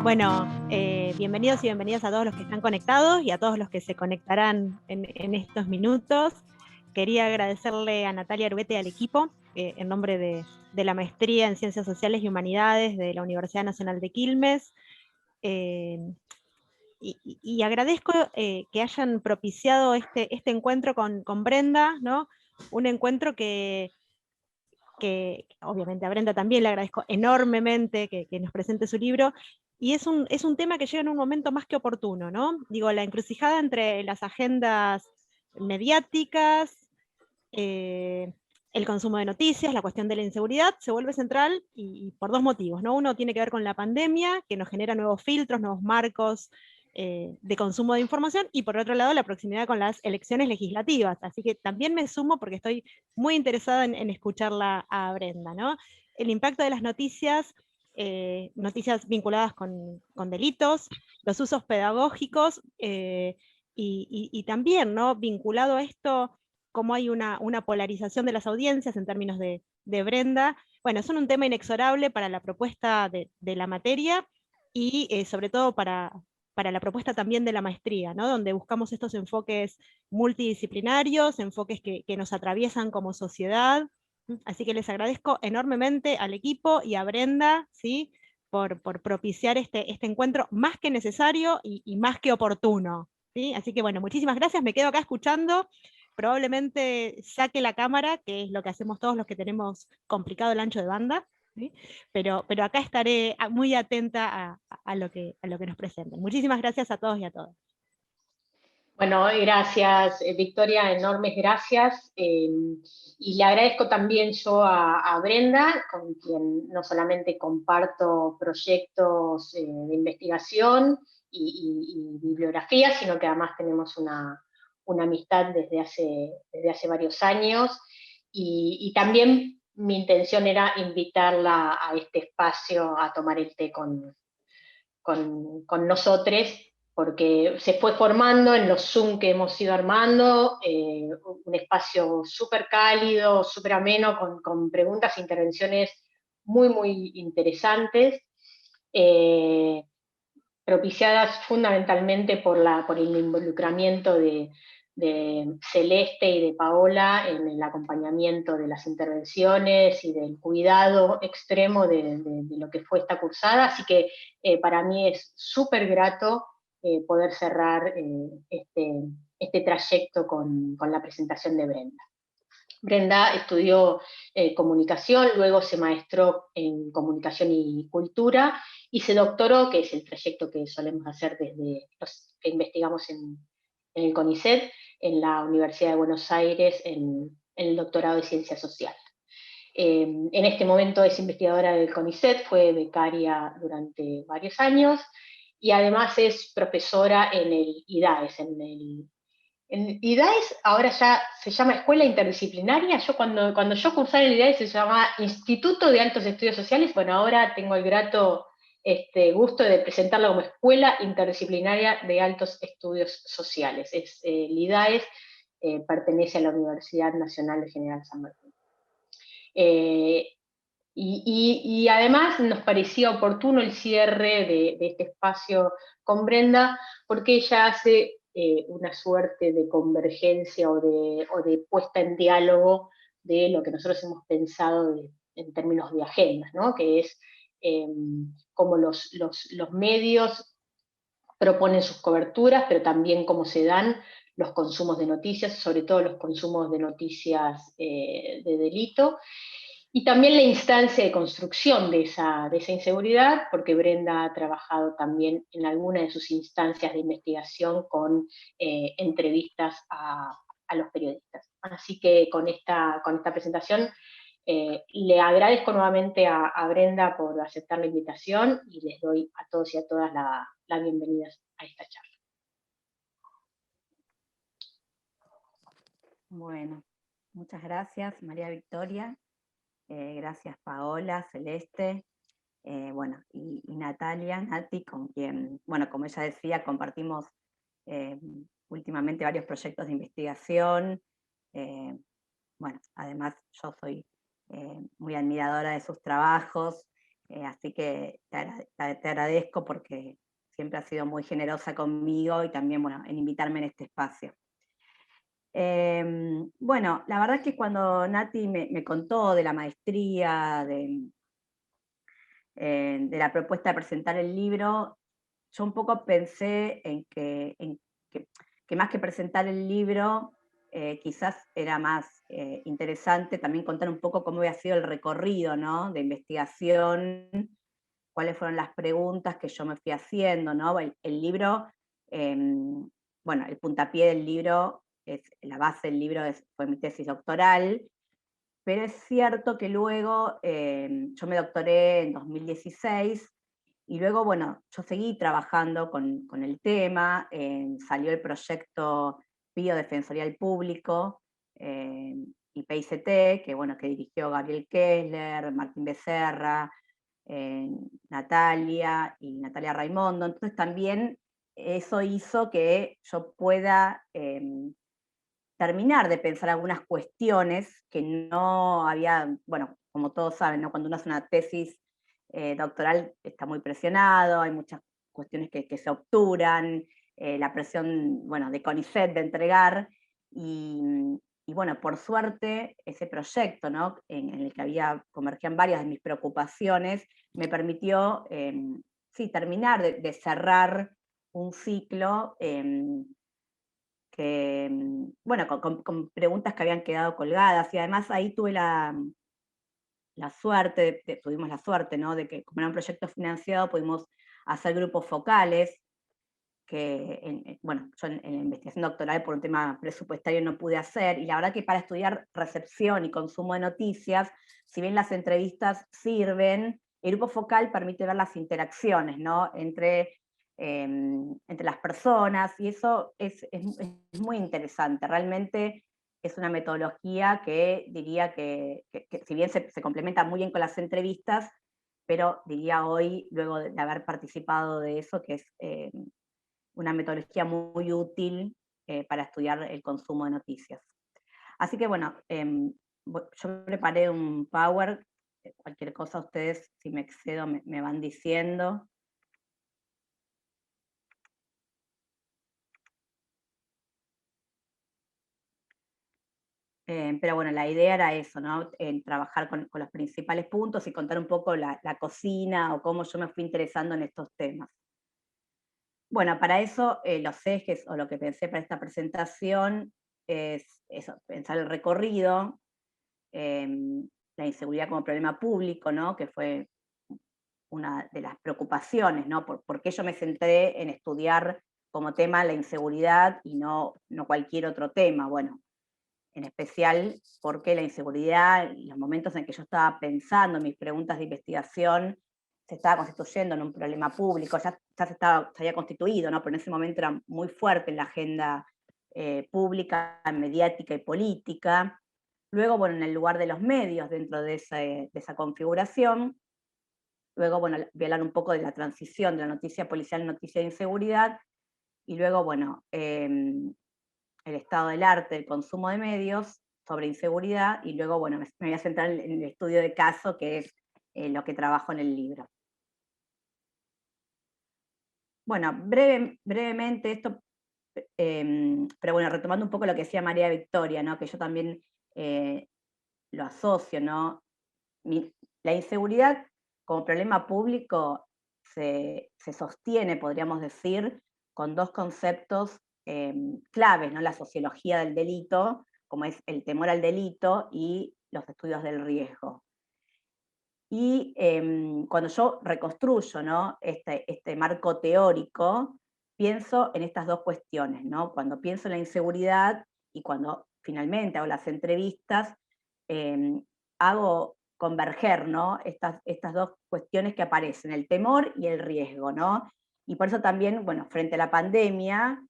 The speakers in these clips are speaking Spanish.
Bueno, bienvenidos y bienvenidas a todos los que están conectados y a todos los que se conectarán en estos minutos. Quería agradecerle a Natalia Arubete y al equipo, en nombre de la Maestría en Ciencias Sociales y Humanidades de la Universidad Nacional de Quilmes. eh, y agradezco que hayan propiciado este encuentro con Brenda, ¿no? Un encuentro que obviamente a Brenda también le agradezco enormemente que nos presente su libro, y es un tema que llega en un momento más que oportuno, ¿no? Digo, la encrucijada entre las agendas mediáticas, eh, el consumo de noticias, la cuestión de la inseguridad, se vuelve central y por dos motivos, ¿no? Uno tiene que ver con la pandemia, que nos genera nuevos filtros, nuevos marcos de consumo de información, y por otro lado la proximidad con las elecciones legislativas. Así que también me sumo porque estoy muy interesada en escucharla a Brenda, ¿no? El impacto de las noticias, noticias vinculadas con delitos, los usos pedagógicos, y también, ¿no? Vinculado a esto, cómo hay una polarización de las audiencias en términos de Brenda. Bueno, son un tema inexorable para la propuesta de la materia y sobre todo para la propuesta también de la maestría, ¿no? Donde buscamos estos enfoques multidisciplinarios, enfoques que nos atraviesan como sociedad. Así que les agradezco enormemente al equipo y a Brenda, ¿sí? Por propiciar este encuentro más que necesario y más que oportuno, ¿sí? Así que bueno, muchísimas gracias, me quedo acá escuchando. Probablemente saque la cámara, que es lo que hacemos todos los que tenemos complicado el ancho de banda, ¿sí? Pero acá estaré muy atenta a lo que nos presenten. Muchísimas gracias a todos y a todas. Bueno, gracias, Victoria, enormes gracias. Y le agradezco también yo a Brenda, con quien no solamente comparto proyectos de investigación y bibliografía, sino que además tenemos una amistad desde hace varios años. Y también mi intención era invitarla a este espacio a tomar el té con nosotros, porque se fue formando en los Zoom que hemos ido armando, un espacio súper cálido, súper ameno, con preguntas e intervenciones muy, muy interesantes, propiciadas fundamentalmente por el involucramiento de Celeste y de Paola en el acompañamiento de las intervenciones y del cuidado extremo de lo que fue esta cursada, así que para mí es súper grato poder cerrar este trayecto con la presentación de Brenda. Brenda estudió comunicación, luego se maestró en comunicación y cultura, y se doctoró, que es el trayecto que solemos hacer desde los que investigamos en el CONICET, en la Universidad de Buenos Aires, en el doctorado de Ciencias Sociales. En este momento es investigadora del CONICET, fue becaria durante varios años, y además es profesora en el IDAES, en IDAES ahora ya se llama Escuela Interdisciplinaria. Yo cuando yo cursaba en el IDAES se llamaba Instituto de Altos Estudios Sociales. Bueno, ahora tengo el grato gusto de presentarla como Escuela Interdisciplinaria de Altos Estudios Sociales. El IDAES pertenece a la Universidad Nacional de General San Martín. Y además nos parecía oportuno el cierre de este espacio con Brenda, porque ella hace una suerte de convergencia o de puesta en diálogo de lo que nosotros hemos pensado en términos de agendas, ¿no? Que es cómo los medios proponen sus coberturas, pero también cómo se dan los consumos de noticias, sobre todo los consumos de noticias de delito, y también la instancia de construcción de esa inseguridad, porque Brenda ha trabajado también en alguna de sus instancias de investigación con entrevistas a los periodistas. Así que con esta presentación le agradezco nuevamente a Brenda por aceptar la invitación y les doy a todos y a todas la bienvenida a esta charla. Bueno, muchas gracias María Victoria. Gracias Paola, Celeste, bueno, y Natalia, Nati, con quien, bueno, como ella decía, compartimos últimamente varios proyectos de investigación. Bueno, además yo soy muy admiradora de sus trabajos, así que te agradezco porque siempre has sido muy generosa conmigo y también, bueno, en invitarme en este espacio. Bueno, la verdad es que cuando Nati me contó de la maestría, de la propuesta de presentar el libro, yo un poco pensé que más que presentar el libro, quizás era más interesante también contar un poco cómo había sido el recorrido, ¿no?, de investigación, cuáles fueron las preguntas que yo me fui haciendo, ¿no? El libro, bueno, el puntapié del libro, la base del libro fue mi tesis doctoral, pero es cierto que luego yo me doctoré en 2016 y luego, bueno, yo seguí trabajando con el tema, salió el proyecto Biodefensoría al Público y PICT, que, bueno, que dirigió Gabriel Kessler, Martín Becerra, Natalia y Natalia Raimondo. Entonces también eso hizo que yo pueda terminar de pensar algunas cuestiones que no había, bueno, como todos saben, ¿no?, cuando uno hace una tesis doctoral está muy presionado, hay muchas cuestiones que se obturan, la presión, bueno, de CONICET de entregar, y bueno, por suerte ese proyecto, ¿no?, en el que convergían varias de mis preocupaciones, me permitió, sí, terminar de cerrar un ciclo que, bueno, con preguntas que habían quedado colgadas, y además ahí tuve la suerte, tuvimos la suerte, ¿no?, de que como era un proyecto financiado pudimos hacer grupos focales, que bueno, yo en la investigación doctoral por un tema presupuestario no pude hacer, y la verdad que para estudiar recepción y consumo de noticias, si bien las entrevistas sirven, el grupo focal permite ver las interacciones, ¿no?, entre las personas, y eso es muy interesante. Realmente es una metodología que diría que si bien se complementa muy bien con las entrevistas, pero diría hoy, luego de haber participado de eso, que es una metodología muy útil para estudiar el consumo de noticias. Así que bueno, yo preparé un Power, cualquier cosa ustedes, si me excedo, me van diciendo. Pero bueno, la idea era eso, ¿no?, trabajar con los principales puntos y contar un poco la cocina o cómo yo me fui interesando en estos temas. Bueno, para eso los ejes o lo que pensé para esta presentación es eso, pensar el recorrido, la inseguridad como problema público, ¿no?, que fue una de las preocupaciones, ¿no?, por qué yo me centré en estudiar como tema la inseguridad y no cualquier otro tema. Bueno, en especial porque la inseguridad y los momentos en que yo estaba pensando, mis preguntas de investigación, se estaba constituyendo en un problema público, ya se había constituido, ¿no?, pero en ese momento era muy fuerte en la agenda pública, mediática y política. Luego, bueno, en el lugar de los medios dentro de esa configuración. Luego, bueno, voy a hablar un poco de la transición de la noticia policial a noticia de inseguridad. Y luego, bueno, el estado del arte, el consumo de medios sobre inseguridad, y luego, bueno, me voy a centrar en el estudio de caso, que es lo que trabajo en el libro. Bueno, brevemente esto, pero bueno, retomando un poco lo que decía María Victoria, ¿no?, que yo también lo asocio, ¿no? La inseguridad como problema público se sostiene, podríamos decir, con dos conceptos claves, ¿no?, la sociología del delito, como es el temor al delito, y los estudios del riesgo. Y cuando yo reconstruyo, ¿no?, este marco teórico, pienso en estas dos cuestiones, ¿no? Cuando pienso en la inseguridad y cuando finalmente hago las entrevistas, hago converger, ¿no?, estas dos cuestiones que aparecen, el temor y el riesgo, ¿no? Y por eso también, bueno, frente a la pandemia,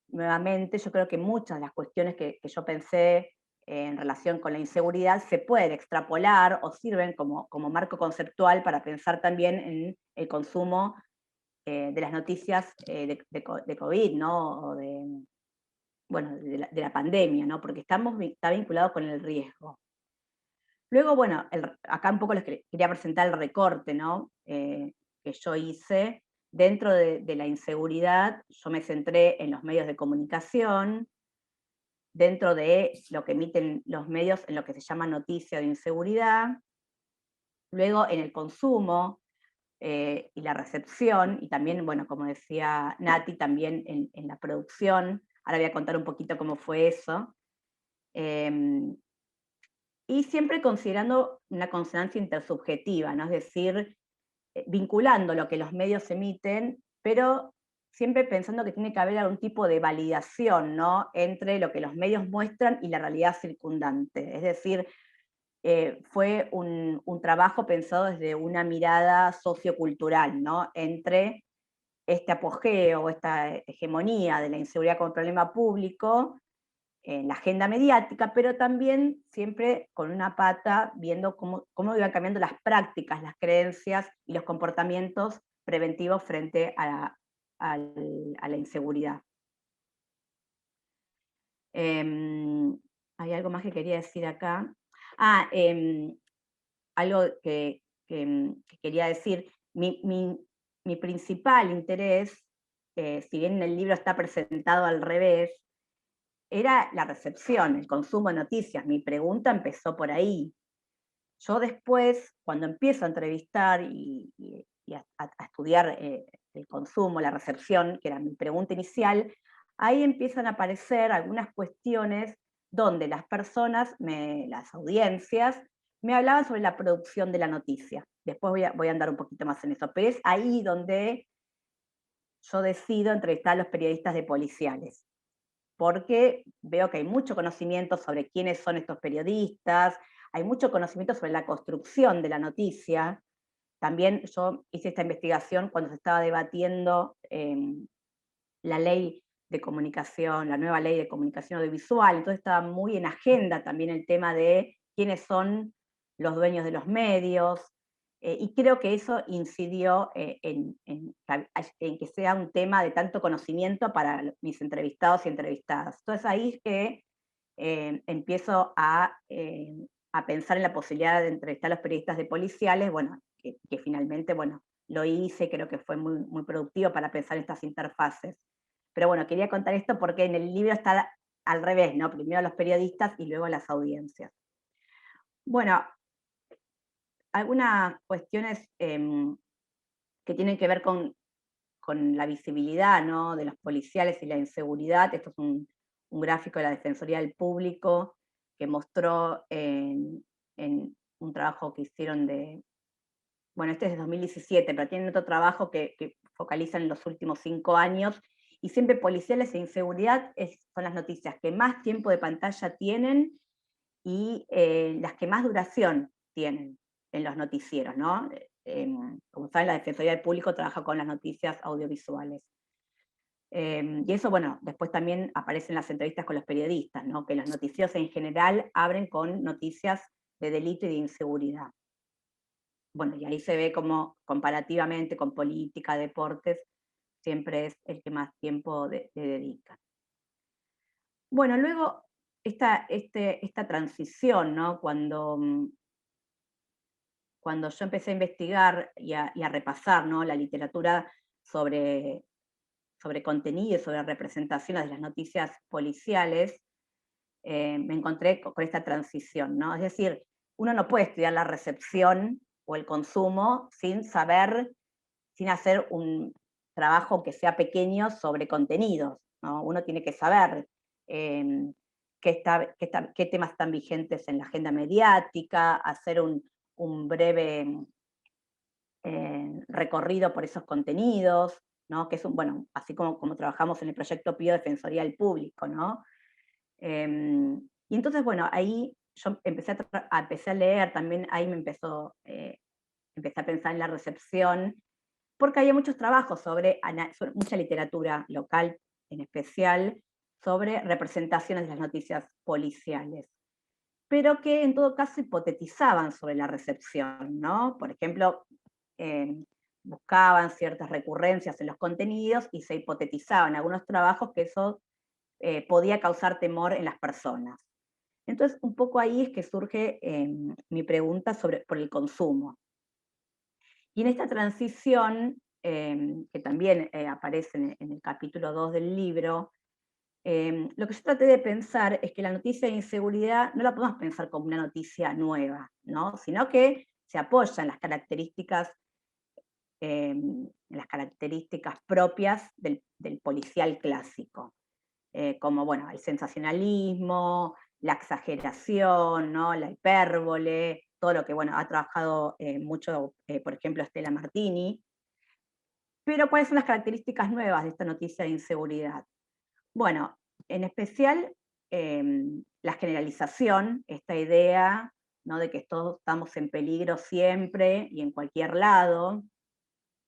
nuevamente, yo creo que muchas de las cuestiones que yo pensé en relación con la inseguridad se pueden extrapolar o sirven como marco conceptual para pensar también en el consumo de las noticias de COVID, ¿no? O de la pandemia, ¿no? Porque está vinculado con el riesgo. Luego, bueno, acá un poco les quería presentar el recorte, ¿no? Que yo hice. Dentro de la inseguridad, yo me centré en los medios de comunicación, dentro de lo que emiten los medios en lo que se llama noticia de inseguridad, luego en el consumo y la recepción, y también, bueno, como decía Nati, también en la producción. Ahora voy a contar un poquito cómo fue eso. Y siempre considerando una consonancia intersubjetiva, ¿no? Es decir, vinculando lo que los medios emiten, pero siempre pensando que tiene que haber algún tipo de validación, ¿no? Entre lo que los medios muestran y la realidad circundante. Es decir, fue un trabajo pensado desde una mirada sociocultural, ¿no? Entre este apogeo, esta hegemonía de la inseguridad como problema público, en la agenda mediática, pero también siempre con una pata viendo cómo iban cambiando las prácticas, las creencias y los comportamientos preventivos frente a la inseguridad. Hay algo más que quería decir acá. Algo que quería decir, mi principal interés, si bien el libro está presentado al revés, era la recepción, el consumo de noticias. Mi pregunta empezó por ahí. Yo después, cuando empiezo a entrevistar y a estudiar el consumo, la recepción, que era mi pregunta inicial, ahí empiezan a aparecer algunas cuestiones donde las personas, las audiencias, me hablaban sobre la producción de la noticia. Después voy a andar un poquito más en eso, pero es ahí donde yo decido entrevistar a los periodistas de policiales, porque veo que hay mucho conocimiento sobre quiénes son estos periodistas, hay mucho conocimiento sobre la construcción de la noticia. También yo hice esta investigación cuando se estaba debatiendo la ley de comunicación, la nueva ley de comunicación audiovisual, entonces estaba muy en agenda también el tema de quiénes son los dueños de los medios, y creo que eso incidió en que sea un tema de tanto conocimiento para mis entrevistados y entrevistadas. Entonces ahí es que empiezo a pensar en la posibilidad de entrevistar a los periodistas de policiales, bueno, que finalmente, bueno, lo hice, creo que fue muy, muy productivo para pensar estas interfaces. Pero bueno, quería contar esto porque en el libro está al revés, ¿no? Primero los periodistas y luego las audiencias. Bueno, algunas cuestiones que tienen que ver con la visibilidad, ¿no? De los policiales y la inseguridad. Esto es un gráfico de la Defensoría del Público que mostró en un trabajo que hicieron bueno, este es de 2017, pero tienen otro trabajo que focaliza en los últimos 5 años, y siempre policiales e inseguridad son las noticias que más tiempo de pantalla tienen y las que más duración tienen en los noticieros, ¿no? Como saben, la Defensoría del Público trabaja con las noticias audiovisuales. Y eso, bueno, después también aparece en las entrevistas con los periodistas, ¿no? Que los noticieros en general abren con noticias de delito y de inseguridad. Bueno, y ahí se ve como comparativamente con política, deportes, siempre es el que más tiempo le dedica. Bueno, luego esta transición, ¿no? Cuando yo empecé a investigar y a repasar, ¿no? La literatura sobre contenido, sobre representaciones de las noticias policiales, me encontré con esta transición, ¿no? Es decir, uno no puede estudiar la recepción o el consumo sin hacer un trabajo que sea pequeño sobre contenidos, ¿no? Uno tiene que saber qué temas están vigentes en la agenda mediática, hacer un breve recorrido por esos contenidos, ¿no? Que es bueno, así como trabajamos en el proyecto PIO Defensoría del Público, ¿no? Y entonces, bueno, ahí yo empecé a leer, también ahí empecé a pensar en la recepción, porque había muchos trabajos sobre mucha literatura local en especial, sobre representaciones de las noticias policiales. pero que en todo caso hipotetizaban sobre la recepción, ¿no? Por ejemplo, buscaban ciertas recurrencias en los contenidos y se hipotetizaban algunos trabajos que eso podía causar temor en las personas. Entonces, un poco ahí es que surge mi pregunta por el consumo. Y en esta transición, que también aparece en el capítulo 2 del libro, lo que yo traté de pensar es que la noticia de inseguridad no la podemos pensar como una noticia nueva, ¿no? Sino que se apoya en las características propias del policial clásico, como bueno, el sensacionalismo, la exageración, ¿no? La hipérbole, todo lo que bueno, ha trabajado mucho, por ejemplo, Stella Martini. Pero ¿cuáles son las características nuevas de esta noticia de inseguridad? Bueno, en especial la generalización, esta idea, ¿no?, de que todos estamos en peligro siempre y en cualquier lado,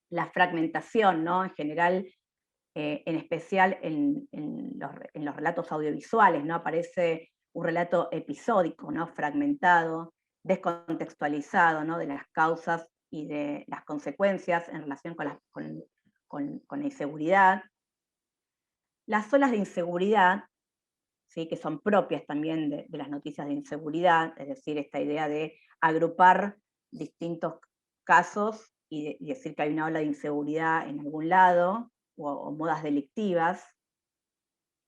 la fragmentación, ¿no?, en general, en especial en los relatos audiovisuales, ¿no?, aparece un relato episódico, ¿no?, fragmentado, descontextualizado, ¿no?, de las causas y de las consecuencias en relación con la inseguridad. Las olas de inseguridad, ¿sí?, que son propias también de las noticias de inseguridad, es decir, esta idea de agrupar distintos casos y decir que hay una ola de inseguridad en algún lado, o modas delictivas.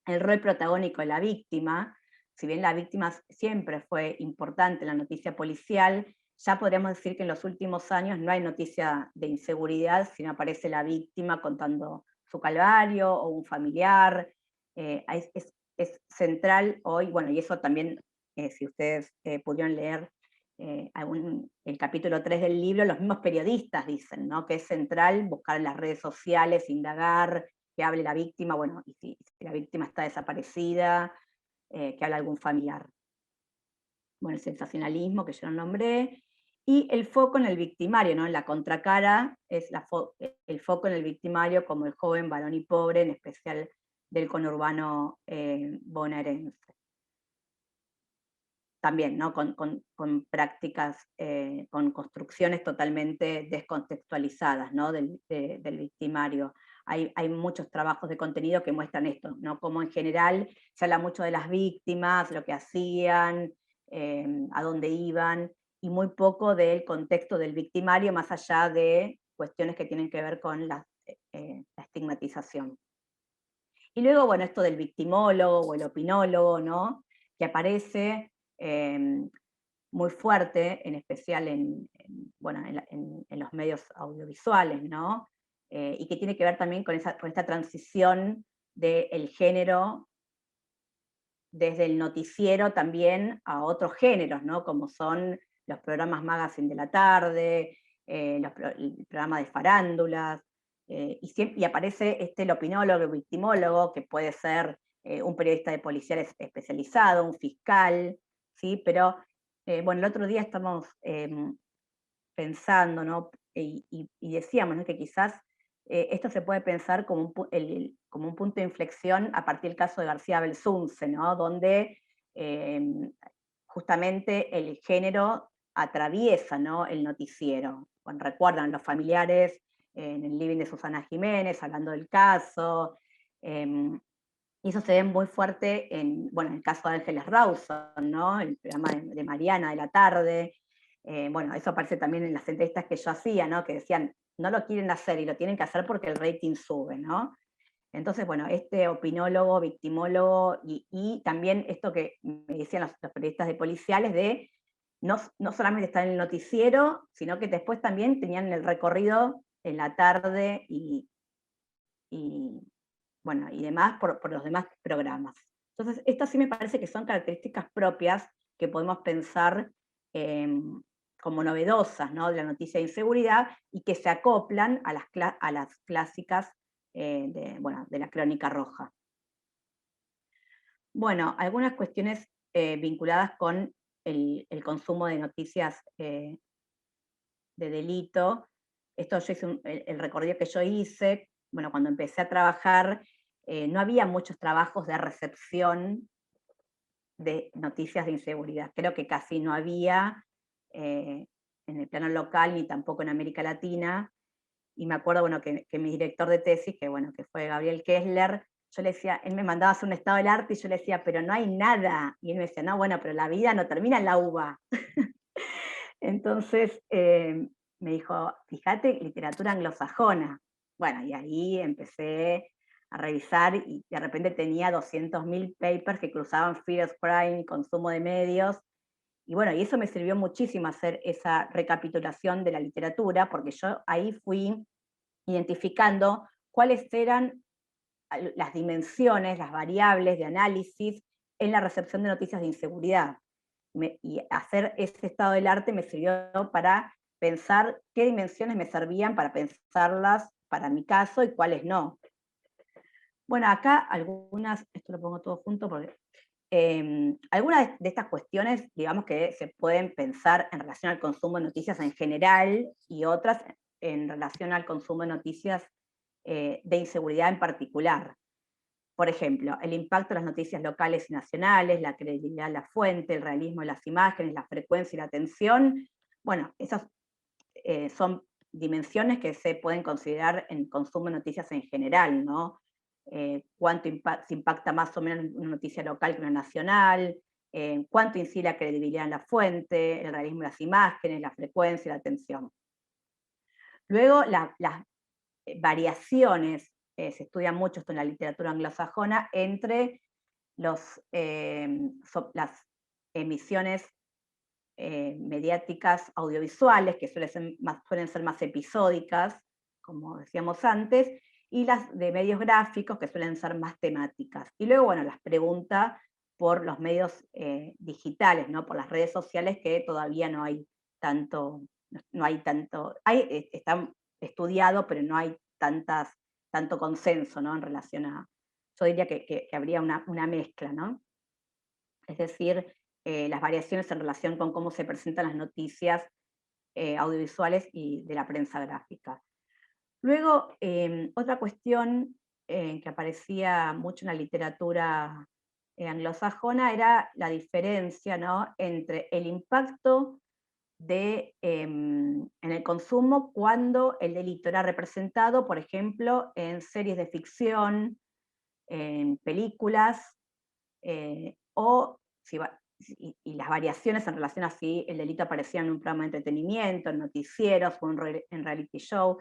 El rol protagónico de la víctima, si bien la víctima siempre fue importante en la noticia policial, ya podríamos decir que en los últimos años no hay noticia de inseguridad, sino aparece la víctima contando su calvario o un familiar. Es central hoy, bueno, y eso también, si ustedes pudieron leer el capítulo 3 del libro, los mismos periodistas dicen, ¿no?, que es central buscar en las redes sociales, indagar, que hable la víctima, bueno, y si la víctima está desaparecida, que hable algún familiar. Bueno, el sensacionalismo, que yo no nombré, y el foco en el victimario, ¿no? En la contracara es el foco en el victimario como el joven, varón y pobre, en especial del conurbano bonaerense. También, ¿no?, con prácticas, con construcciones totalmente descontextualizadas, ¿no?, del victimario. Hay muchos trabajos de contenido que muestran esto, ¿no?, como en general se habla mucho de las víctimas, lo que hacían, a dónde iban, y muy poco del contexto del victimario, más allá de cuestiones que tienen que ver con la estigmatización. Y luego, bueno, esto del victimólogo o el opinólogo, ¿no?, que aparece muy fuerte, en especial bueno, en los medios audiovisuales, ¿no? Y que tiene que ver también con esta transición del género desde el noticiero también a otros géneros, ¿no?, como son los programas magazine de la tarde, el programa de farándulas, y aparece el opinólogo, el victimólogo, que puede ser un periodista de policiales especializado, un fiscal, ¿sí? Pero, bueno, el otro día estamos pensando, ¿no?, y decíamos, ¿no?, que quizás esto se puede pensar como como un punto de inflexión a partir del caso de García Belsunce, ¿no?, donde justamente el género atraviesa, ¿no?, el noticiero. Bueno, recuerdan los familiares en el living de Susana Jiménez, hablando del caso, y eso se ve muy fuerte bueno, en el caso de Ángeles Rawson, ¿no?, el programa de Mariana de la tarde. Bueno, eso aparece también en las entrevistas que yo hacía, ¿no?, que decían, no lo quieren hacer y lo tienen que hacer porque el rating sube, ¿no? Entonces, bueno, este opinólogo, victimólogo, y también esto que me decían los periodistas de policiales, de no solamente estar en el noticiero, sino que después también tenían el recorrido en la tarde y bueno, y demás por los demás programas. Entonces, estas sí me parece que son características propias que podemos pensar como novedosas, ¿no?, de la noticia de inseguridad, y que se acoplan a las clásicas bueno, de la Crónica Roja. Bueno, algunas cuestiones vinculadas con el consumo de noticias de delito. Esto yo hice el recorrido que yo hice, bueno, cuando empecé a trabajar, no había muchos trabajos de recepción de noticias de inseguridad. Creo que casi no había en el plano local, ni tampoco en América Latina. Y me acuerdo, bueno, que mi director de tesis, que fue Gabriel Kessler, yo le decía, él me mandaba a hacer un estado del arte y yo le decía, pero no hay nada. Y él me decía, no, bueno, pero la vida no termina en la uva. Entonces me dijo, fíjate, literatura anglosajona. Bueno, y ahí empecé a revisar y de repente tenía 200.000 papers que cruzaban fear of crime y consumo de medios. Y bueno, y eso me sirvió muchísimo hacer esa recapitulación de la literatura, porque yo ahí fui identificando cuáles eran las dimensiones, las variables de análisis en la recepción de noticias de inseguridad. Y hacer ese estado del arte me sirvió para pensar qué dimensiones me servían para pensarlas para mi caso y cuáles no. Bueno, acá algunas, esto lo pongo todo junto porque algunas de estas cuestiones, digamos que se pueden pensar en relación al consumo de noticias en general y otras en relación al consumo de noticias de inseguridad en particular. Por ejemplo, el impacto de las noticias locales y nacionales, la credibilidad de la fuente, el realismo de las imágenes, la frecuencia y la atención. Bueno, esas son dimensiones que se pueden considerar en consumo de noticias en general, ¿no? Cuánto se impacta más o menos una noticia local que una nacional, cuánto incide la credibilidad en la fuente, el realismo de las imágenes, la frecuencia y la atención. Luego, las variaciones, se estudia mucho esto en la literatura anglosajona, entre las emisiones mediáticas audiovisuales, que suelen ser más episódicas, como decíamos antes, y las de medios gráficos, que suelen ser más temáticas. Y luego, bueno, las preguntas por los medios digitales, ¿no? Por las redes sociales, que todavía no hay tanto, está estudiado, pero no hay tanto consenso, ¿no? En relación a, yo diría que habría una mezcla, ¿no? Es decir, las variaciones en relación con cómo se presentan las noticias audiovisuales y de la prensa gráfica. Luego, otra cuestión que aparecía mucho en la literatura anglosajona era la diferencia, ¿no? Entre el impacto en el consumo cuando el delito era representado, por ejemplo, en series de ficción, en películas, o y las variaciones en relación a si el delito aparecía en un programa de entretenimiento, en noticieros o en reality show.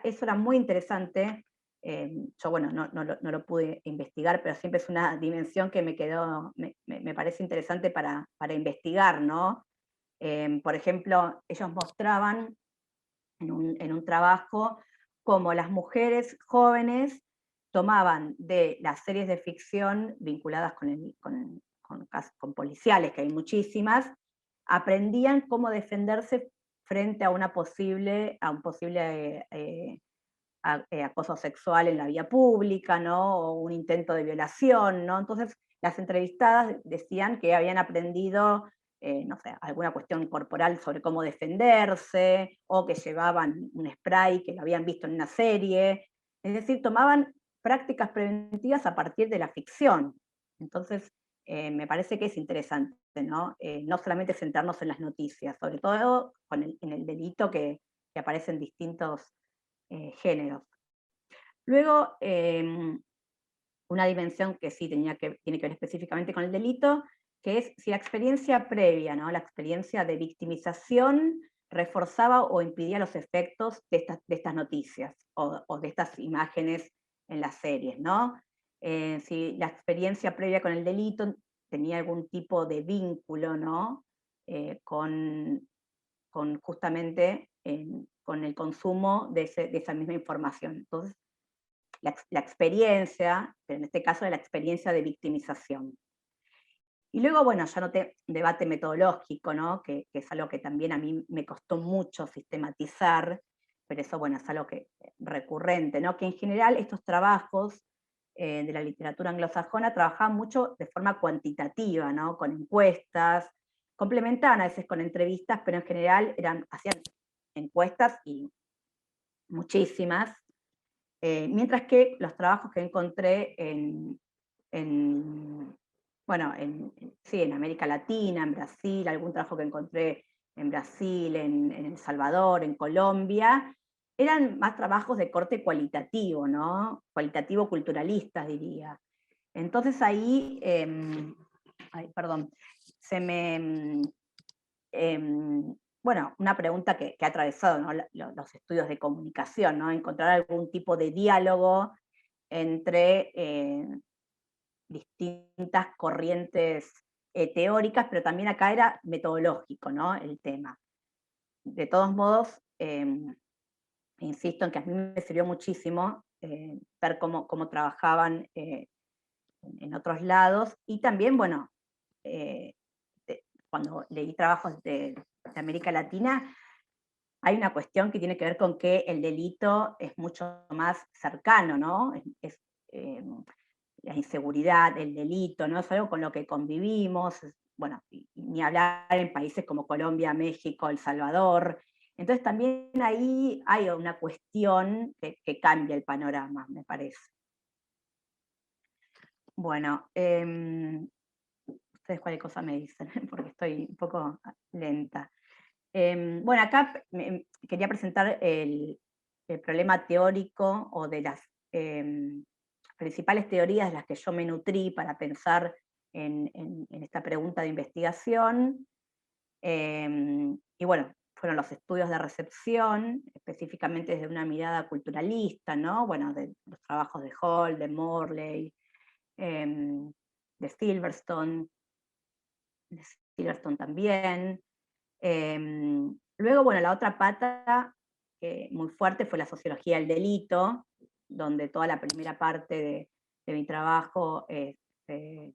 Eso era muy interesante. Yo, bueno, no lo pude investigar, pero siempre es una dimensión que me parece interesante para investigar, ¿no? Por ejemplo, ellos mostraban en un trabajo cómo las mujeres jóvenes tomaban de las series de ficción vinculadas con policiales, que hay muchísimas, aprendían cómo defenderse frente a un posible acoso sexual en la vía pública, ¿no? O un intento de violación, ¿no? Entonces, las entrevistadas decían que habían aprendido, no sé, alguna cuestión corporal sobre cómo defenderse, o que llevaban un spray que lo habían visto en una serie. Es decir, tomaban prácticas preventivas a partir de la ficción. Entonces, me parece que es interesante, ¿no? No solamente centrarnos en las noticias, sobre todo en el delito que aparece en distintos géneros. Luego, una dimensión que sí tiene que ver específicamente con el delito, que es si la experiencia previa, ¿no? La experiencia de victimización reforzaba o impedía los efectos de estas noticias o de estas imágenes en las series, ¿no? Si la experiencia previa con el delito tenía algún tipo de vínculo, ¿no? Con justamente con el consumo de esa misma información. Entonces, la experiencia, pero en este caso de la experiencia de victimización. Y luego, bueno, ya noté un debate metodológico, ¿no? Que es algo que también a mí me costó mucho sistematizar, pero eso, bueno, es algo recurrente, ¿no? Que en general estos trabajos de la literatura anglosajona trabajaban mucho de forma cuantitativa, ¿no? Con encuestas, complementaban a veces con entrevistas, pero en general hacían encuestas y muchísimas, mientras que los trabajos que encontré en bueno, sí, en América Latina, en Brasil, algún trabajo que encontré en Brasil, en El Salvador, en Colombia, eran más trabajos de corte cualitativo, ¿no? Cualitativo culturalista, diría. Entonces ahí, ay, perdón, se me, bueno, una pregunta que ha atravesado, ¿no? Los estudios de comunicación, ¿no? Encontrar algún tipo de diálogo entre distintas corrientes teóricas, pero también acá era metodológico, ¿no? El tema. De todos modos, insisto en que a mí me sirvió muchísimo ver cómo trabajaban en otros lados, y también, bueno, cuando leí trabajos de América Latina, hay una cuestión que tiene que ver con que el delito es mucho más cercano, ¿no? La inseguridad, el delito, ¿no? Es algo con lo que convivimos, bueno, ni hablar en países como Colombia, México, El Salvador. Entonces también ahí hay una cuestión que cambia el panorama, me parece. Bueno, ustedes cualquier cosa me dicen, porque estoy un poco lenta. Bueno, acá quería presentar el problema teórico o de las principales teorías de las que yo me nutrí para pensar en esta pregunta de investigación. Y bueno, fueron los estudios de recepción, específicamente desde una mirada culturalista, ¿no? Bueno, de los trabajos de Hall, de Morley, de Silverstone también. Luego, bueno, la otra pata muy fuerte fue la sociología del delito, donde toda la primera parte de mi trabajo se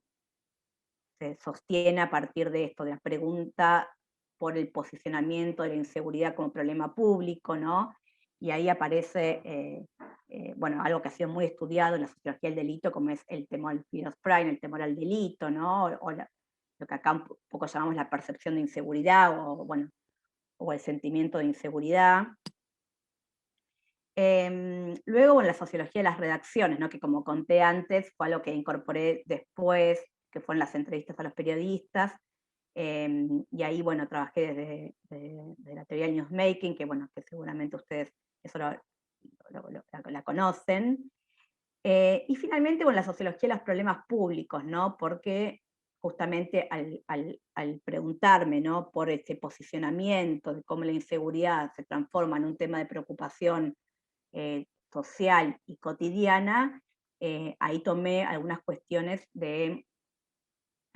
sostiene a partir de esto, de la pregunta por el posicionamiento de la inseguridad como problema público, ¿no? Y ahí aparece, bueno, algo que ha sido muy estudiado en la sociología del delito, como es el temor al fear of crime, el temor al delito, ¿no? O lo que acá un poco llamamos la percepción de inseguridad, o bueno, o el sentimiento de inseguridad. Luego, bueno, la sociología de las redacciones, ¿no? Que como conté antes, fue algo que incorporé después, que fueron las entrevistas a los periodistas, y ahí, bueno, trabajé desde la teoría del newsmaking, que bueno, que seguramente ustedes eso la conocen. Y finalmente, bueno, la sociología de los problemas públicos, ¿no? Porque justamente al preguntarme, ¿no? Por ese posicionamiento de cómo la inseguridad se transforma en un tema de preocupación social y cotidiana, ahí tomé algunas cuestiones de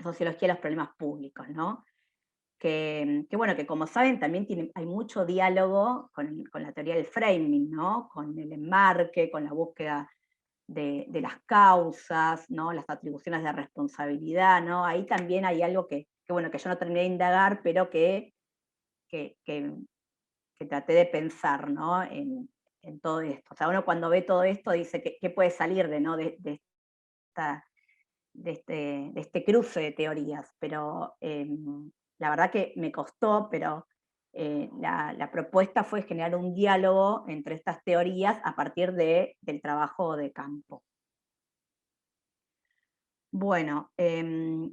sociología de los problemas públicos, ¿no? Que bueno, que como saben también hay mucho diálogo con la teoría del framing, ¿no? Con el enmarque, con la búsqueda de las causas, ¿no? Las atribuciones de responsabilidad, ¿no? Ahí también hay algo bueno, que yo no terminé de indagar, pero que traté de pensar, ¿no? En todo esto. O sea, uno cuando ve todo esto dice, ¿qué puede salir ¿no? de este cruce de teorías? Pero la verdad que me costó, pero la propuesta fue generar un diálogo entre estas teorías a partir del trabajo de campo. Bueno,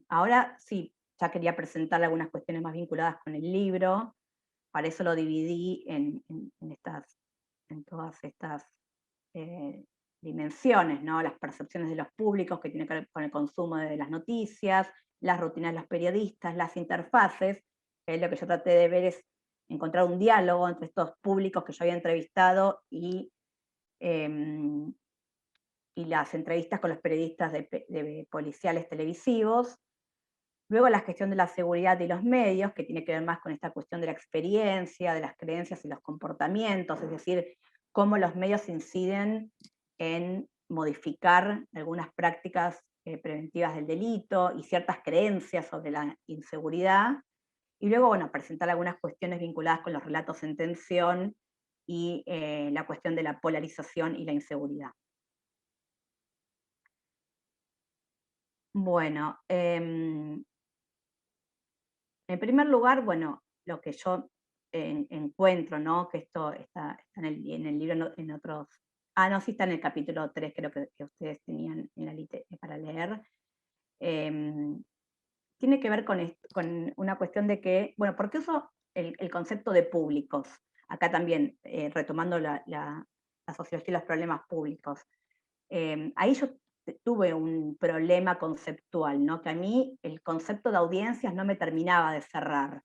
ahora sí, ya quería presentar algunas cuestiones más vinculadas con el libro. Para eso lo dividí en todas estas dimensiones, ¿no? Las percepciones de los públicos, que tienen que ver con el consumo de las noticias, las rutinas de los periodistas, las interfaces, que es lo que yo traté de ver, es encontrar un diálogo entre estos públicos que yo había entrevistado y las entrevistas con los periodistas de policiales televisivos. Luego la gestión de la seguridad y los medios, que tiene que ver más con esta cuestión de la experiencia, de las creencias y los comportamientos, es decir, cómo los medios inciden en modificar algunas prácticas preventivas del delito y ciertas creencias sobre la inseguridad. Y luego, bueno, presentar algunas cuestiones vinculadas con los relatos en tensión y la cuestión de la polarización y la inseguridad. Bueno, en primer lugar, bueno, lo que yo encuentro, ¿no? Que esto está en el libro, en otros... Ah, no, sí está en el capítulo 3, creo que ustedes tenían en la para leer. tiene que ver con una cuestión de que, bueno, ¿por qué uso el concepto de públicos? Acá también, retomando la sociología y los problemas públicos. Ahí yo tuve un problema conceptual, ¿no? Que a mí el concepto de audiencias no me terminaba de cerrar,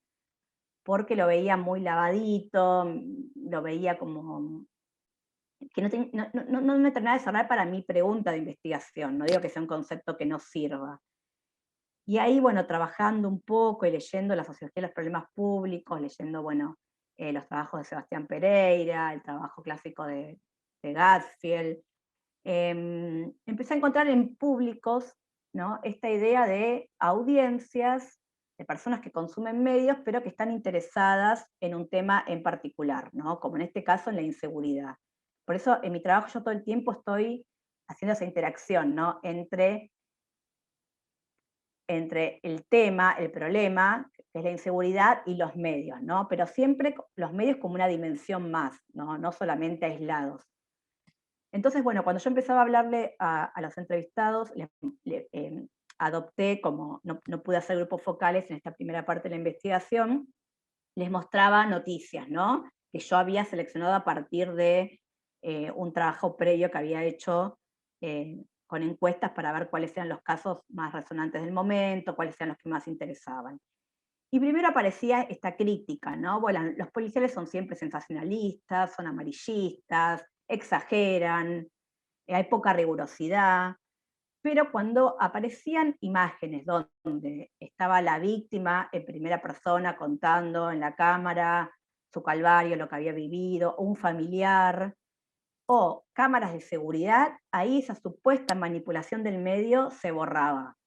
porque lo veía muy lavadito, lo veía como que no me terminaba de cerrar para mi pregunta de investigación, no digo que sea un concepto que no sirva. Y ahí, bueno, trabajando un poco y leyendo la sociología de los problemas públicos, leyendo, bueno, los trabajos de Sebastián Pereira, el trabajo clásico de Gadsfield, empecé a encontrar en públicos, ¿no?, esta idea de audiencias, de personas que consumen medios, pero que están interesadas en un tema en particular, ¿no?, como en este caso en la inseguridad. Por eso en mi trabajo yo todo el tiempo estoy haciendo esa interacción, ¿no?, entre el tema, el problema, que es la inseguridad, y los medios, ¿no? Pero siempre los medios como una dimensión más, no solamente aislados. Entonces, bueno, cuando yo empezaba a hablarle a los entrevistados, adopté, como no pude hacer grupos focales en esta primera parte de la investigación, les mostraba noticias, ¿no?, que yo había seleccionado a partir de un trabajo previo que había hecho con encuestas para ver cuáles eran los casos más resonantes del momento, cuáles eran los que más interesaban. Y primero aparecía esta crítica, ¿no? Bueno, los policiales son siempre sensacionalistas, son amarillistas, exageran, hay poca rigurosidad, pero cuando aparecían imágenes donde estaba la víctima en primera persona contando en la cámara su calvario, lo que había vivido, o un familiar, o cámaras de seguridad, ahí esa supuesta manipulación del medio se borraba.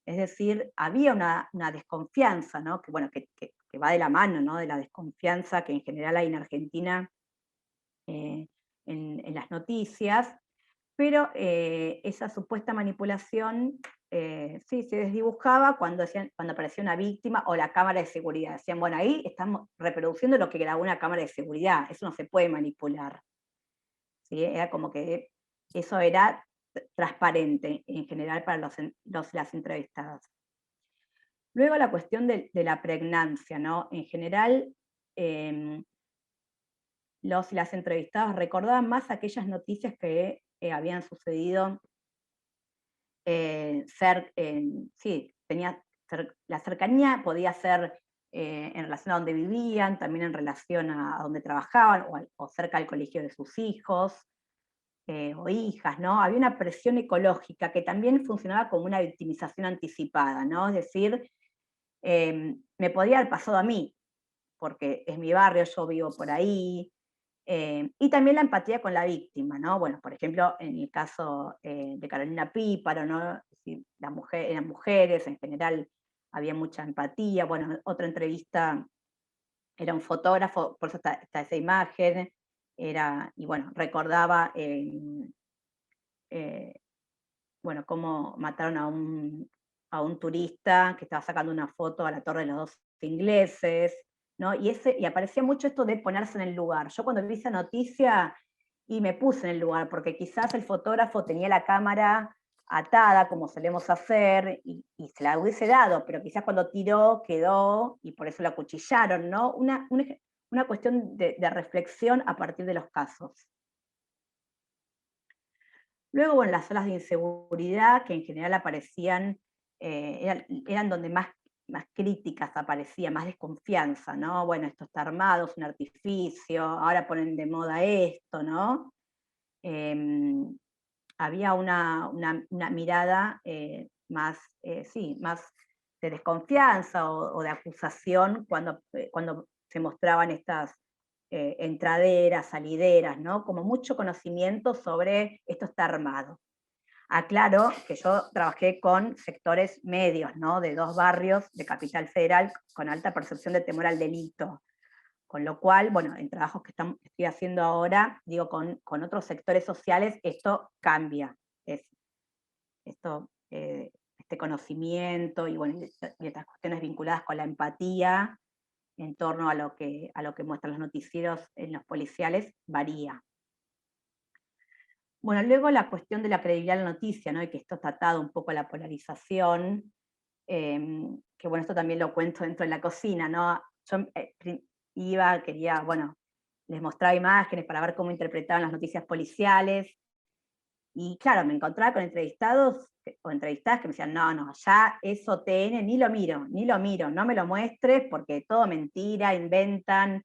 Es decir, había una desconfianza, ¿no?, que, bueno, que va de la mano, ¿no?, de la desconfianza que en general hay en Argentina en las noticias, pero esa supuesta manipulación sí, se desdibujaba cuando aparecía una víctima o la cámara de seguridad. Decían, bueno, ahí estamos reproduciendo lo que grabó una cámara de seguridad, eso no se puede manipular. ¿Sí? Era como que eso era transparente en general para las entrevistadas. Luego la cuestión de la pregnancia, ¿no? En general, los y las entrevistadas recordaban más aquellas noticias que habían sucedido sí, la cercanía podía ser en relación a donde vivían, también en relación a donde trabajaban, o cerca del colegio de sus hijos o hijas, ¿no? Había una presión ecológica que también funcionaba como una victimización anticipada, ¿no? Es decir, me podía haber pasado a mí, porque es mi barrio, yo vivo por ahí, y también la empatía con la víctima, ¿no? Bueno, por ejemplo, en el caso de Carolina Píparo, ¿no? Si eran mujeres, en general había mucha empatía. Bueno, otra entrevista era un fotógrafo, por eso está esa imagen, y bueno, recordaba bueno, cómo mataron a un turista que estaba sacando una foto a la Torre de los Dos Ingleses, ¿no? Y aparecía mucho esto de ponerse en el lugar. Yo cuando vi esa noticia y me puse en el lugar, porque quizás el fotógrafo tenía la cámara atada, como solemos hacer, y se la hubiese dado, pero quizás cuando tiró quedó, y por eso la acuchillaron, ¿no? Una cuestión de reflexión a partir de los casos. Luego, bueno, las olas de inseguridad, que en general aparecían, eran donde más críticas aparecían, más desconfianza, ¿no? Bueno, esto está armado, es un artificio, ahora ponen de moda esto, ¿no? Había una mirada más, sí, más de desconfianza o de acusación cuando se mostraban estas entraderas, salideras, ¿no? Como mucho conocimiento sobre esto está armado. Aclaro que yo trabajé con sectores medios, ¿no? De 2 barrios de Capital Federal con alta percepción de temor al delito. Con lo cual, bueno, en trabajos que estoy haciendo ahora, digo, con otros sectores sociales, esto cambia. Este conocimiento y, bueno, y estas cuestiones vinculadas con la empatía en torno a lo que muestran los noticieros en los policiales varía. Bueno, luego la cuestión de la credibilidad de la noticia, ¿no? Y que esto está atado un poco a la polarización, que bueno, esto también lo cuento dentro de la cocina, ¿no? Yo quería, bueno, les mostraba imágenes para ver cómo interpretaban las noticias policiales, y claro, me encontraba con entrevistados o entrevistadas que me decían, no, ya eso TN ni lo miro, no me lo muestres porque todo mentira, inventan.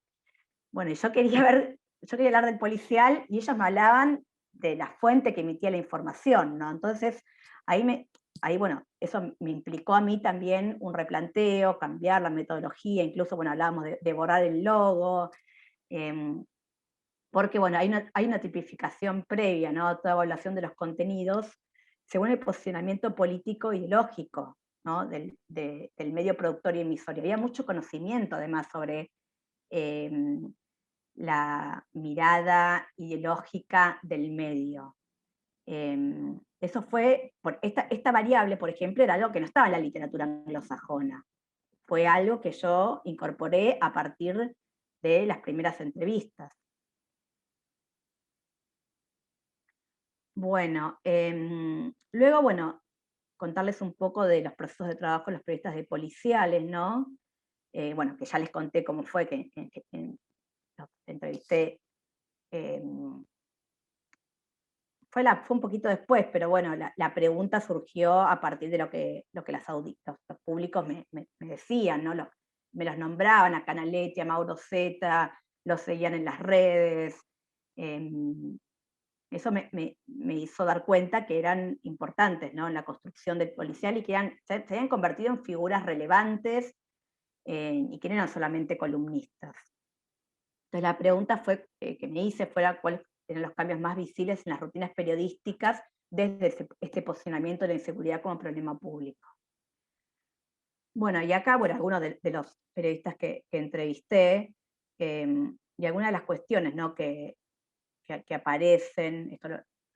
Bueno, y yo quería hablar del policial y ellos me hablaban de la fuente que emitía la información, ¿no? Entonces, bueno, eso me implicó a mí también un replanteo, cambiar la metodología, incluso, bueno, hablábamos de borrar el logo, porque, bueno, hay una tipificación previa, ¿no? Toda evaluación de los contenidos según el posicionamiento político y lógico, ¿no? Del medio productor y emisor. Y había mucho conocimiento, además, sobre la mirada ideológica del medio. Eso fue, esta variable, por ejemplo, era algo que no estaba en la literatura anglosajona. Fue algo que yo incorporé a partir de las primeras entrevistas. Bueno, luego, bueno, contarles un poco de los procesos de trabajo en los periodistas de policiales, ¿no? Bueno, que ya les conté cómo fue que los entrevisté. Fue un poquito después, pero bueno, la pregunta surgió a partir de lo que los públicos me decían, ¿no? Me los nombraban a Canaletti, a Mauro Zeta, los seguían en las redes. Eso me hizo dar cuenta que eran importantes, ¿no? En la construcción del policial y que se habían convertido en figuras relevantes y que no eran solamente columnistas. Entonces la pregunta que me hice fue cuáles eran los cambios más visibles en las rutinas periodísticas desde este posicionamiento de la inseguridad como problema público. Bueno, y acá, bueno, algunos de los periodistas que entrevisté, y algunas de las cuestiones, ¿no? que aparecen,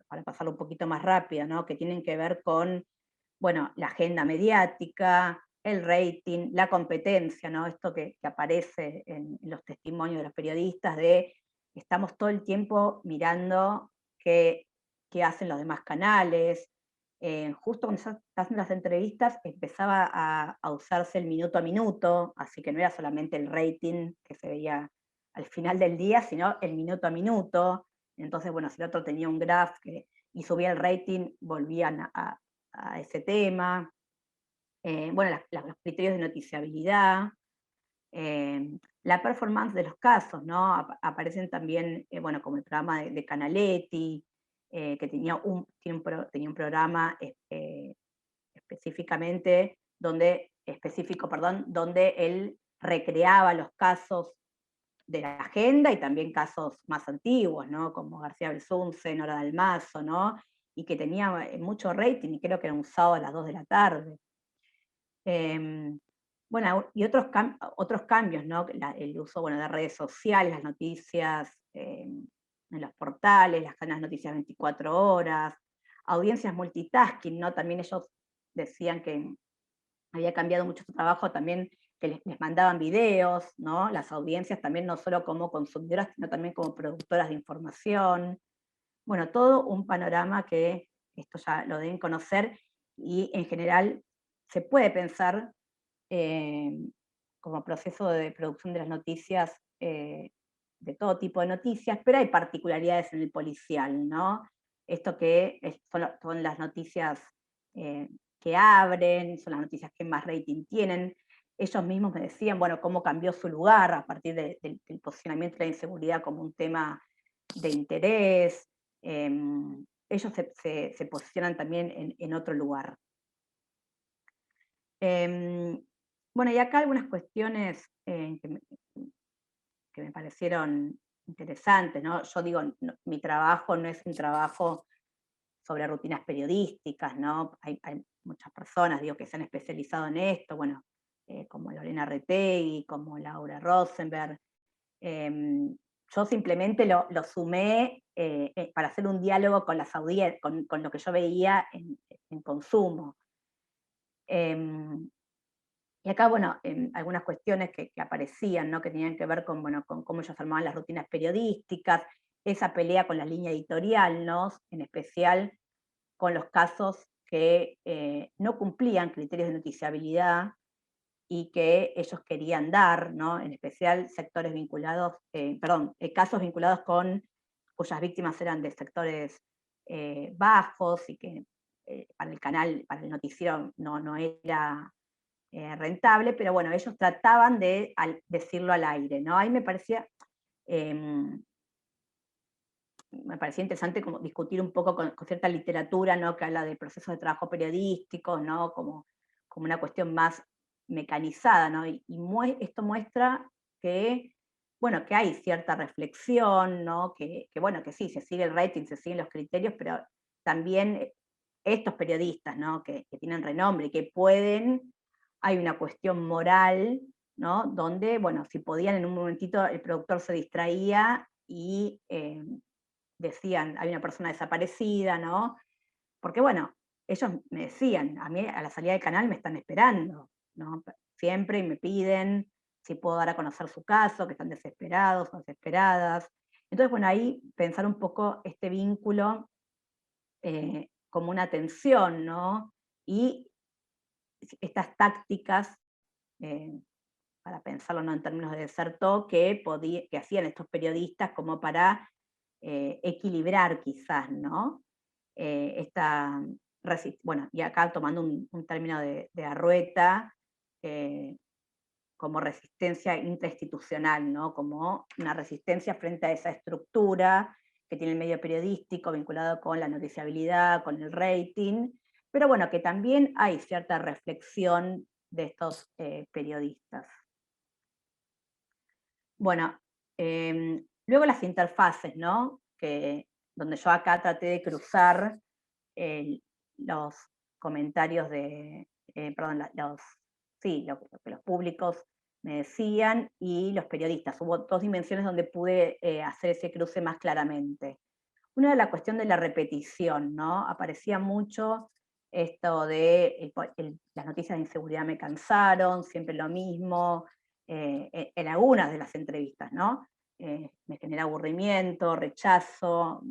para pasarlo un poquito más rápido, ¿no? Que tienen que ver con, bueno, la agenda mediática, el rating, la competencia, ¿no? Esto que aparece en los testimonios de los periodistas de estamos todo el tiempo mirando qué hacen los demás canales. Justo cuando se hacen las entrevistas empezaba a usarse el minuto a minuto, así que no era solamente el rating que se veía al final del día, sino el minuto a minuto. Entonces, bueno, si el otro tenía un graph y subía el rating, volvían a ese tema. Bueno, los criterios de noticiabilidad, la performance de los casos, ¿no? Aparecen también, bueno, como el programa de Canaletti, que tenía un programa donde él recreaba los casos de la agenda y también casos más antiguos, ¿no? Como García Belsunce, Nora Dalmazo, ¿no? Y que tenía mucho rating, y creo que era un sábado a las 2 de la tarde. Bueno, y otros cambios, ¿no? El uso, bueno, de redes sociales, las noticias en los portales, las cadenas de noticias 24 horas, audiencias multitasking, ¿no? También ellos decían que había cambiado mucho su trabajo también, que les mandaban videos, ¿no? Las audiencias también no solo como consumidoras, sino también como productoras de información. Bueno, todo un panorama que esto ya lo deben conocer y en general se puede pensar como proceso de producción de las noticias, de todo tipo de noticias, pero hay particularidades en el policial, ¿no? Esto que son las noticias que abren, son las noticias que más rating tienen. Ellos mismos me decían, bueno, cómo cambió su lugar a partir del posicionamiento de la inseguridad como un tema de interés. Ellos se posicionan también en otro lugar. Bueno, y acá algunas cuestiones que me parecieron interesantes, ¿no? Yo digo, mi trabajo no es un trabajo sobre rutinas periodísticas, ¿no? Hay muchas personas, digo, que se han especializado en esto, bueno, como Lorena Retegui, como Laura Rosenberg. Yo simplemente lo sumé para hacer un diálogo con las audiencias, con lo que yo veía en consumo. Y acá, bueno, algunas cuestiones que aparecían, ¿no? Que tenían que ver con, bueno, con cómo ellos armaban las rutinas periodísticas, esa pelea con la línea editorial, ¿no? En especial con los casos que no cumplían criterios de noticiabilidad y que ellos querían dar, ¿no? En especial sectores vinculados, casos vinculados cuyas víctimas eran de sectores bajos y que para el canal, para el noticiero no era rentable, pero bueno, ellos trataban de decirlo al aire, ¿no? Ahí me parecía interesante como discutir un poco con cierta literatura, ¿no? Que habla de procesos de trabajo periodísticos, ¿no? Como una cuestión más mecanizada, ¿no? Y esto muestra que, bueno, que hay cierta reflexión, ¿no? Bueno, que sí, se sigue el rating, se siguen los criterios, pero también estos periodistas, ¿no? Que tienen renombre y que hay una cuestión moral, ¿no? Donde, bueno, si podían en un momentito, el productor se distraía y decían, hay una persona desaparecida, ¿no? Porque bueno, ellos me decían, a mí a la salida del canal me están esperando, ¿no? Siempre y me piden si puedo dar a conocer su caso, que están desesperados o desesperadas. Entonces, bueno, ahí pensar un poco este vínculo como una tensión, ¿no? Y estas tácticas, para pensarlo ¿no? en términos de desertó, que hacían estos periodistas como para equilibrar quizás, ¿no? Bueno, y acá tomando un término de Arrueta, como resistencia intrainstitucional, ¿no? Como una resistencia frente a esa estructura que tiene el medio periodístico vinculado con la noticiabilidad, con el rating, pero bueno, que también hay cierta reflexión de estos periodistas. Bueno, luego las interfaces, ¿no? Donde yo acá traté de cruzar los comentarios lo que los públicos me decían y los periodistas. Hubo dos dimensiones donde pude hacer ese cruce más claramente. Una era la cuestión de la repetición, ¿no? Aparecía mucho esto de las noticias de inseguridad me cansaron, siempre lo mismo, en algunas de las entrevistas, ¿no? Me genera aburrimiento, rechazo,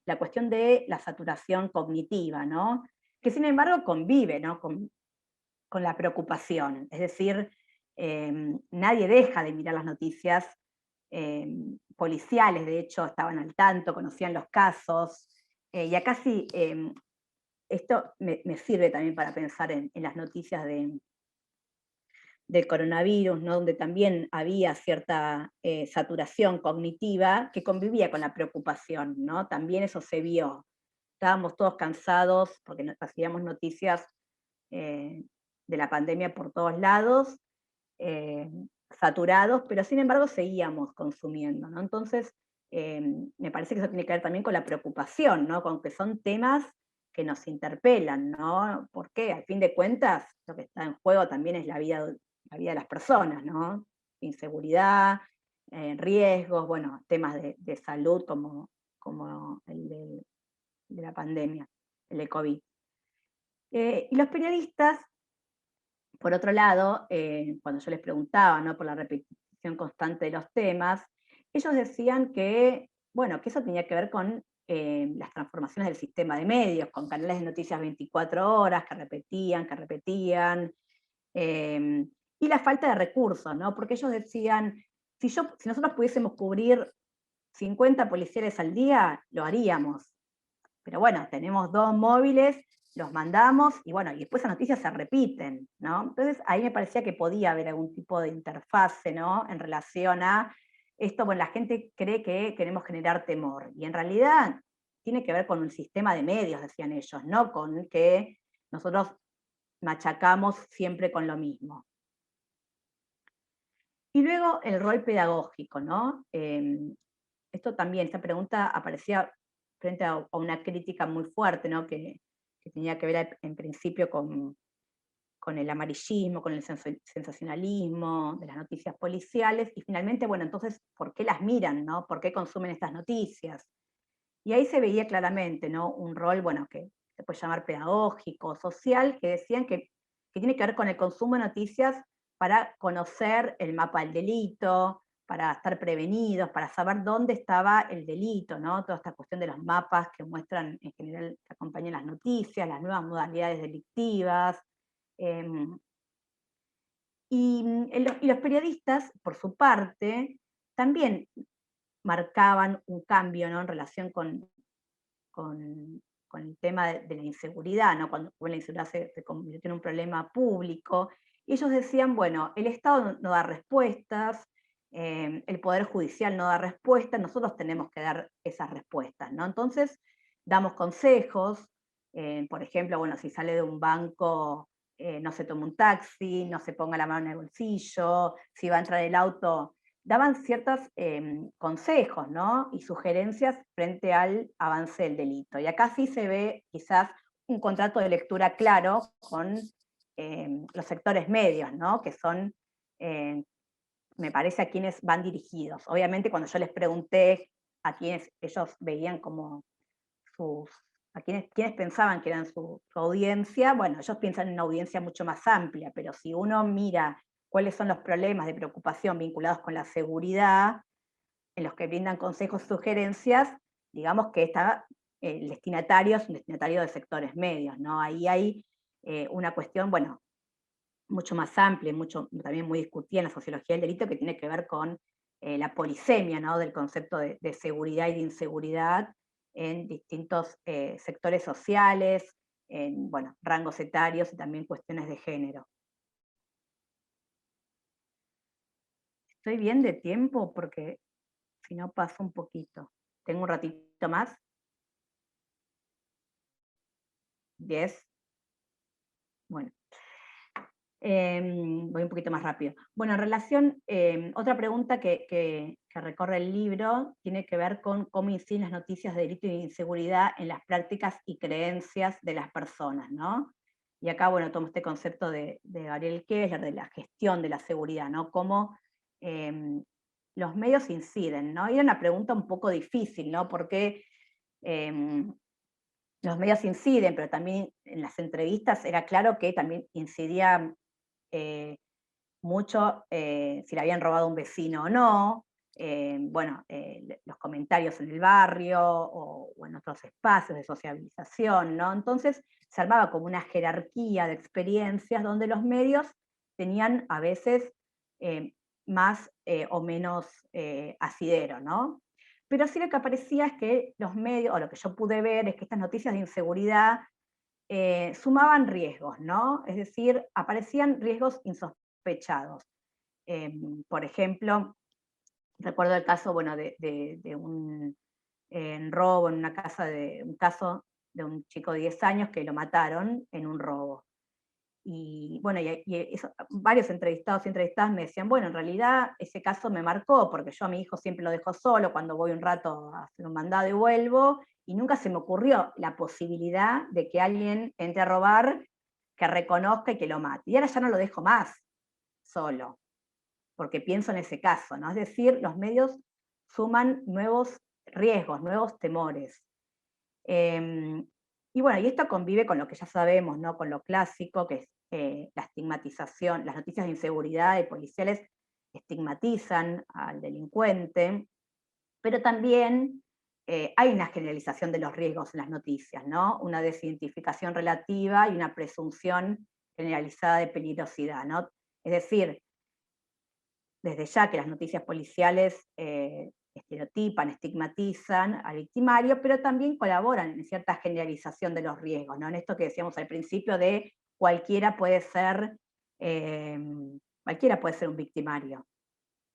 la cuestión de la saturación cognitiva, ¿no? Que sin embargo convive, ¿no? con la preocupación. Es decir, nadie deja de mirar las noticias policiales, de hecho estaban al tanto, conocían los casos, y acá sí, esto me sirve también para pensar en las noticias del coronavirus, ¿no? Donde también había cierta saturación cognitiva que convivía con la preocupación, ¿no? También eso se vio. Estábamos todos cansados porque recibíamos noticias de la pandemia por todos lados, saturados, pero sin embargo seguíamos consumiendo, ¿no? Entonces, me parece que eso tiene que ver también con la preocupación, ¿no? Con que son temas que nos interpelan, ¿no? Porque al fin de cuentas lo que está en juego también es la vida de las personas, ¿no? Inseguridad, riesgos, bueno, temas de salud como el de la pandemia, el de COVID. Y los periodistas, por otro lado, cuando yo les preguntaba, ¿no? Por la repetición constante de los temas, ellos decían que, bueno, que eso tenía que ver con las transformaciones del sistema de medios, con canales de noticias 24 horas que repetían, y la falta de recursos, ¿no? Porque ellos decían, si nosotros pudiésemos cubrir 50 policiales al día, lo haríamos. Pero bueno, tenemos 2 móviles, los mandamos, y bueno, y después esas noticias se repiten, ¿no? Entonces ahí me parecía que podía haber algún tipo de interfase, ¿no? En relación a esto, bueno, la gente cree que queremos generar temor, y en realidad tiene que ver con un sistema de medios, decían ellos, no con que nosotros machacamos siempre con lo mismo. Y luego el rol pedagógico, ¿no? Esto también, esta pregunta aparecía frente a una crítica muy fuerte, ¿no? que tenía que ver en principio con el amarillismo, con el sensacionalismo de las noticias policiales, y finalmente, bueno, entonces, ¿por qué las miran, no? ¿Por qué consumen estas noticias? Y ahí se veía claramente, ¿no? Un rol, bueno, que se puede llamar pedagógico, social, que decían que tiene que ver con el consumo de noticias para conocer el mapa del delito, para estar prevenidos, para saber dónde estaba el delito, ¿no? Toda esta cuestión de los mapas que muestran en general, que acompañan las noticias, las nuevas modalidades delictivas. Y los periodistas, por su parte, también marcaban un cambio, ¿no? En relación con el tema de la inseguridad, ¿no? Cuando la inseguridad se convirtió en un problema público. Y ellos decían, bueno, el Estado no da respuestas, el Poder Judicial no da respuestas, nosotros tenemos que dar esas respuestas, ¿no? Entonces, damos consejos, por ejemplo, bueno, si sale de un banco, no se tome un taxi, no se ponga la mano en el bolsillo, si va a entrar el auto, daban ciertos consejos, ¿no? Y sugerencias frente al avance del delito. Y acá sí se ve quizás un contrato de lectura claro con los sectores medios, ¿no? Que son, me parece, a quienes van dirigidos. Obviamente cuando yo les pregunté a quienes ellos veían como a quienes pensaban que eran su audiencia, bueno, ellos piensan en una audiencia mucho más amplia, pero si uno mira cuáles son los problemas de preocupación vinculados con la seguridad, en los que brindan consejos y sugerencias, digamos que el destinatario es un destinatario de sectores medios, ¿no? Ahí hay una cuestión, bueno, mucho más amplia, también muy discutida en la sociología del delito, que tiene que ver con la polisemia, ¿no? Del concepto de seguridad y de inseguridad en distintos sectores sociales, en, bueno, rangos etarios y también cuestiones de género. Estoy bien de tiempo porque si no paso un poquito. ¿Tengo un ratito más? 10. Bueno. Voy un poquito más rápido. Bueno, en relación, otra pregunta que recorre el libro tiene que ver con cómo inciden las noticias de delito e inseguridad en las prácticas y creencias de las personas, ¿no? Y acá, bueno, tomo este concepto de Gabriel Kessler, de la gestión de la seguridad, ¿no? Cómo los medios inciden, ¿no? Y era una pregunta un poco difícil, ¿no? Porque los medios inciden, pero también en las entrevistas era claro que también incidía mucho si le habían robado a un vecino o no, bueno, los comentarios en el barrio o en otros espacios de sociabilización, ¿no? Entonces se armaba como una jerarquía de experiencias donde los medios tenían a veces más o menos asidero, ¿no? Pero sí lo que aparecía es que los medios, o lo que yo pude ver, es que estas noticias de inseguridad sumaban riesgos, ¿no? Es decir, aparecían riesgos insospechados. Por ejemplo, recuerdo el caso, bueno, de un robo en una casa, un caso de un chico de 10 años que lo mataron en un robo. Y bueno, varios entrevistados y entrevistadas me decían, bueno, en realidad ese caso me marcó, porque yo a mi hijo siempre lo dejo solo cuando voy un rato a hacer un mandado y vuelvo, y nunca se me ocurrió la posibilidad de que alguien entre a robar, que reconozca y que lo mate. Y ahora ya no lo dejo más solo, porque pienso en ese caso, ¿no? Es decir, los medios suman nuevos riesgos, nuevos temores. Y bueno, y esto convive con lo que ya sabemos, ¿no? Con lo clásico, que es la estigmatización, las noticias de inseguridad y policiales estigmatizan al delincuente, pero también hay una generalización de los riesgos en las noticias, ¿no? Una desidentificación relativa y una presunción generalizada de peligrosidad, ¿no? Es decir, desde ya que las noticias policiales estereotipan, estigmatizan al victimario, pero también colaboran en cierta generalización de los riesgos, ¿no? En esto que decíamos al principio de cualquiera puede ser un victimario.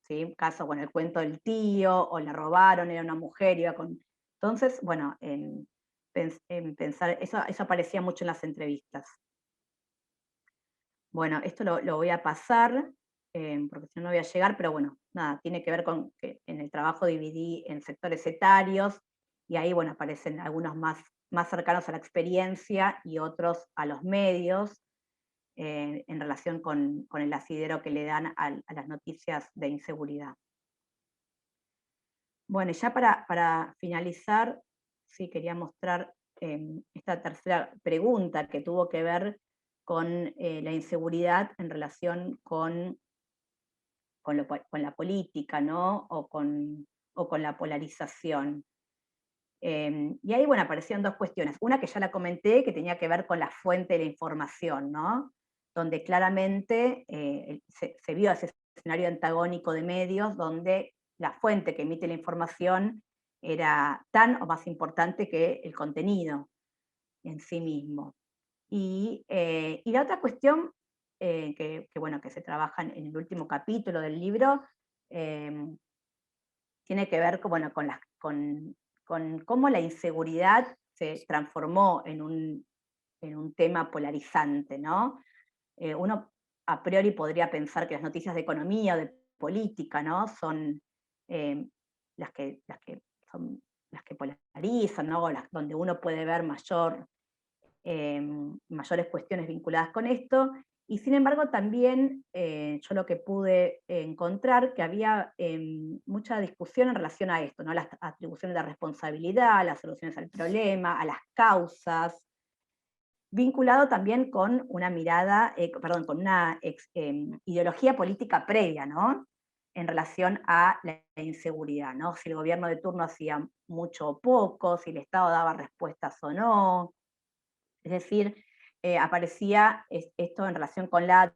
¿Sí? Caso con el cuento del tío, o le robaron, era una mujer, iba con... Entonces, bueno, en pensar, eso aparecía mucho en las entrevistas. Bueno, esto lo voy a pasar, porque si no, no voy a llegar, pero bueno, nada, tiene que ver con que en el trabajo dividí en sectores etarios, y ahí, bueno, aparecen algunos más cercanos a la experiencia y otros a los medios, en relación con el asidero que le dan a las noticias de inseguridad. Bueno, ya para finalizar, sí quería mostrar esta tercera pregunta que tuvo que ver con la inseguridad en relación con con la política, ¿no? O con la polarización. Y ahí, bueno, aparecieron dos cuestiones. Una que ya la comenté, que tenía que ver con la fuente de la información, ¿no? Donde claramente se vio ese escenario antagónico de medios, donde la fuente que emite la información era tan o más importante que el contenido en sí mismo. Y la otra cuestión bueno, que se trabaja en el último capítulo del libro, tiene que ver bueno, con cómo la inseguridad se transformó en un tema polarizante, ¿no? Uno a priori podría pensar que las noticias de economía o de política, ¿no? Son las que polarizan, ¿no? Donde uno puede ver mayores cuestiones vinculadas con esto, y sin embargo también yo lo que pude encontrar que había mucha discusión en relación a esto, ¿no? Las atribuciones de responsabilidad, las soluciones al problema, a las causas, vinculado también con una mirada, con una ideología política previa, ¿no? En relación a la inseguridad, ¿no? Si el gobierno de turno hacía mucho o poco, si el Estado daba respuestas o no. Es decir, aparecía esto en relación con la...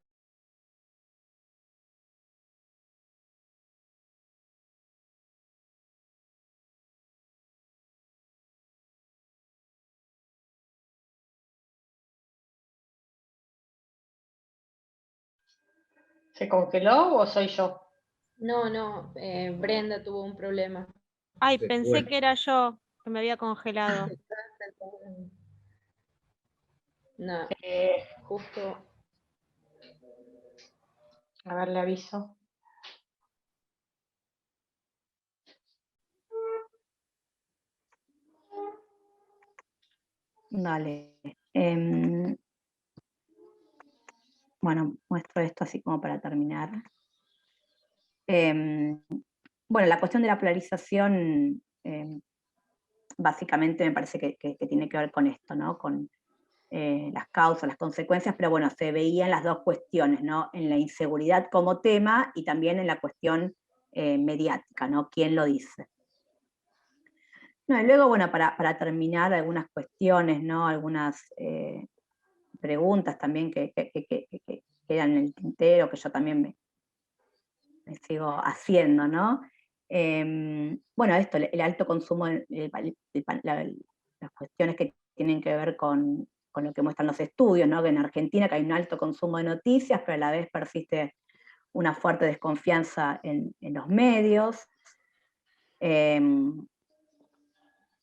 ¿Se congeló o soy yo? No, no, Brenda tuvo un problema. Ay, Se pensé fue. que era yo, que me había congelado. No, Eh, justo. a ver, le aviso. Vale. Bueno, muestro esto así como para terminar. Bueno, la cuestión de la polarización básicamente me parece que tiene que ver con esto, ¿no? Con las causas, las consecuencias, pero bueno, se veían las dos cuestiones, ¿no? En la inseguridad como tema y también en la cuestión mediática, ¿no? ¿Quién lo dice? No, y luego, bueno, para terminar, algunas cuestiones, ¿no? Algunas preguntas también que quedan en el tintero, que yo también me sigo haciendo, ¿no? Bueno, esto, el alto consumo, las cuestiones que tienen que ver con lo que muestran los estudios, ¿no? Que en Argentina que hay un alto consumo de noticias, pero a la vez persiste una fuerte desconfianza en los medios.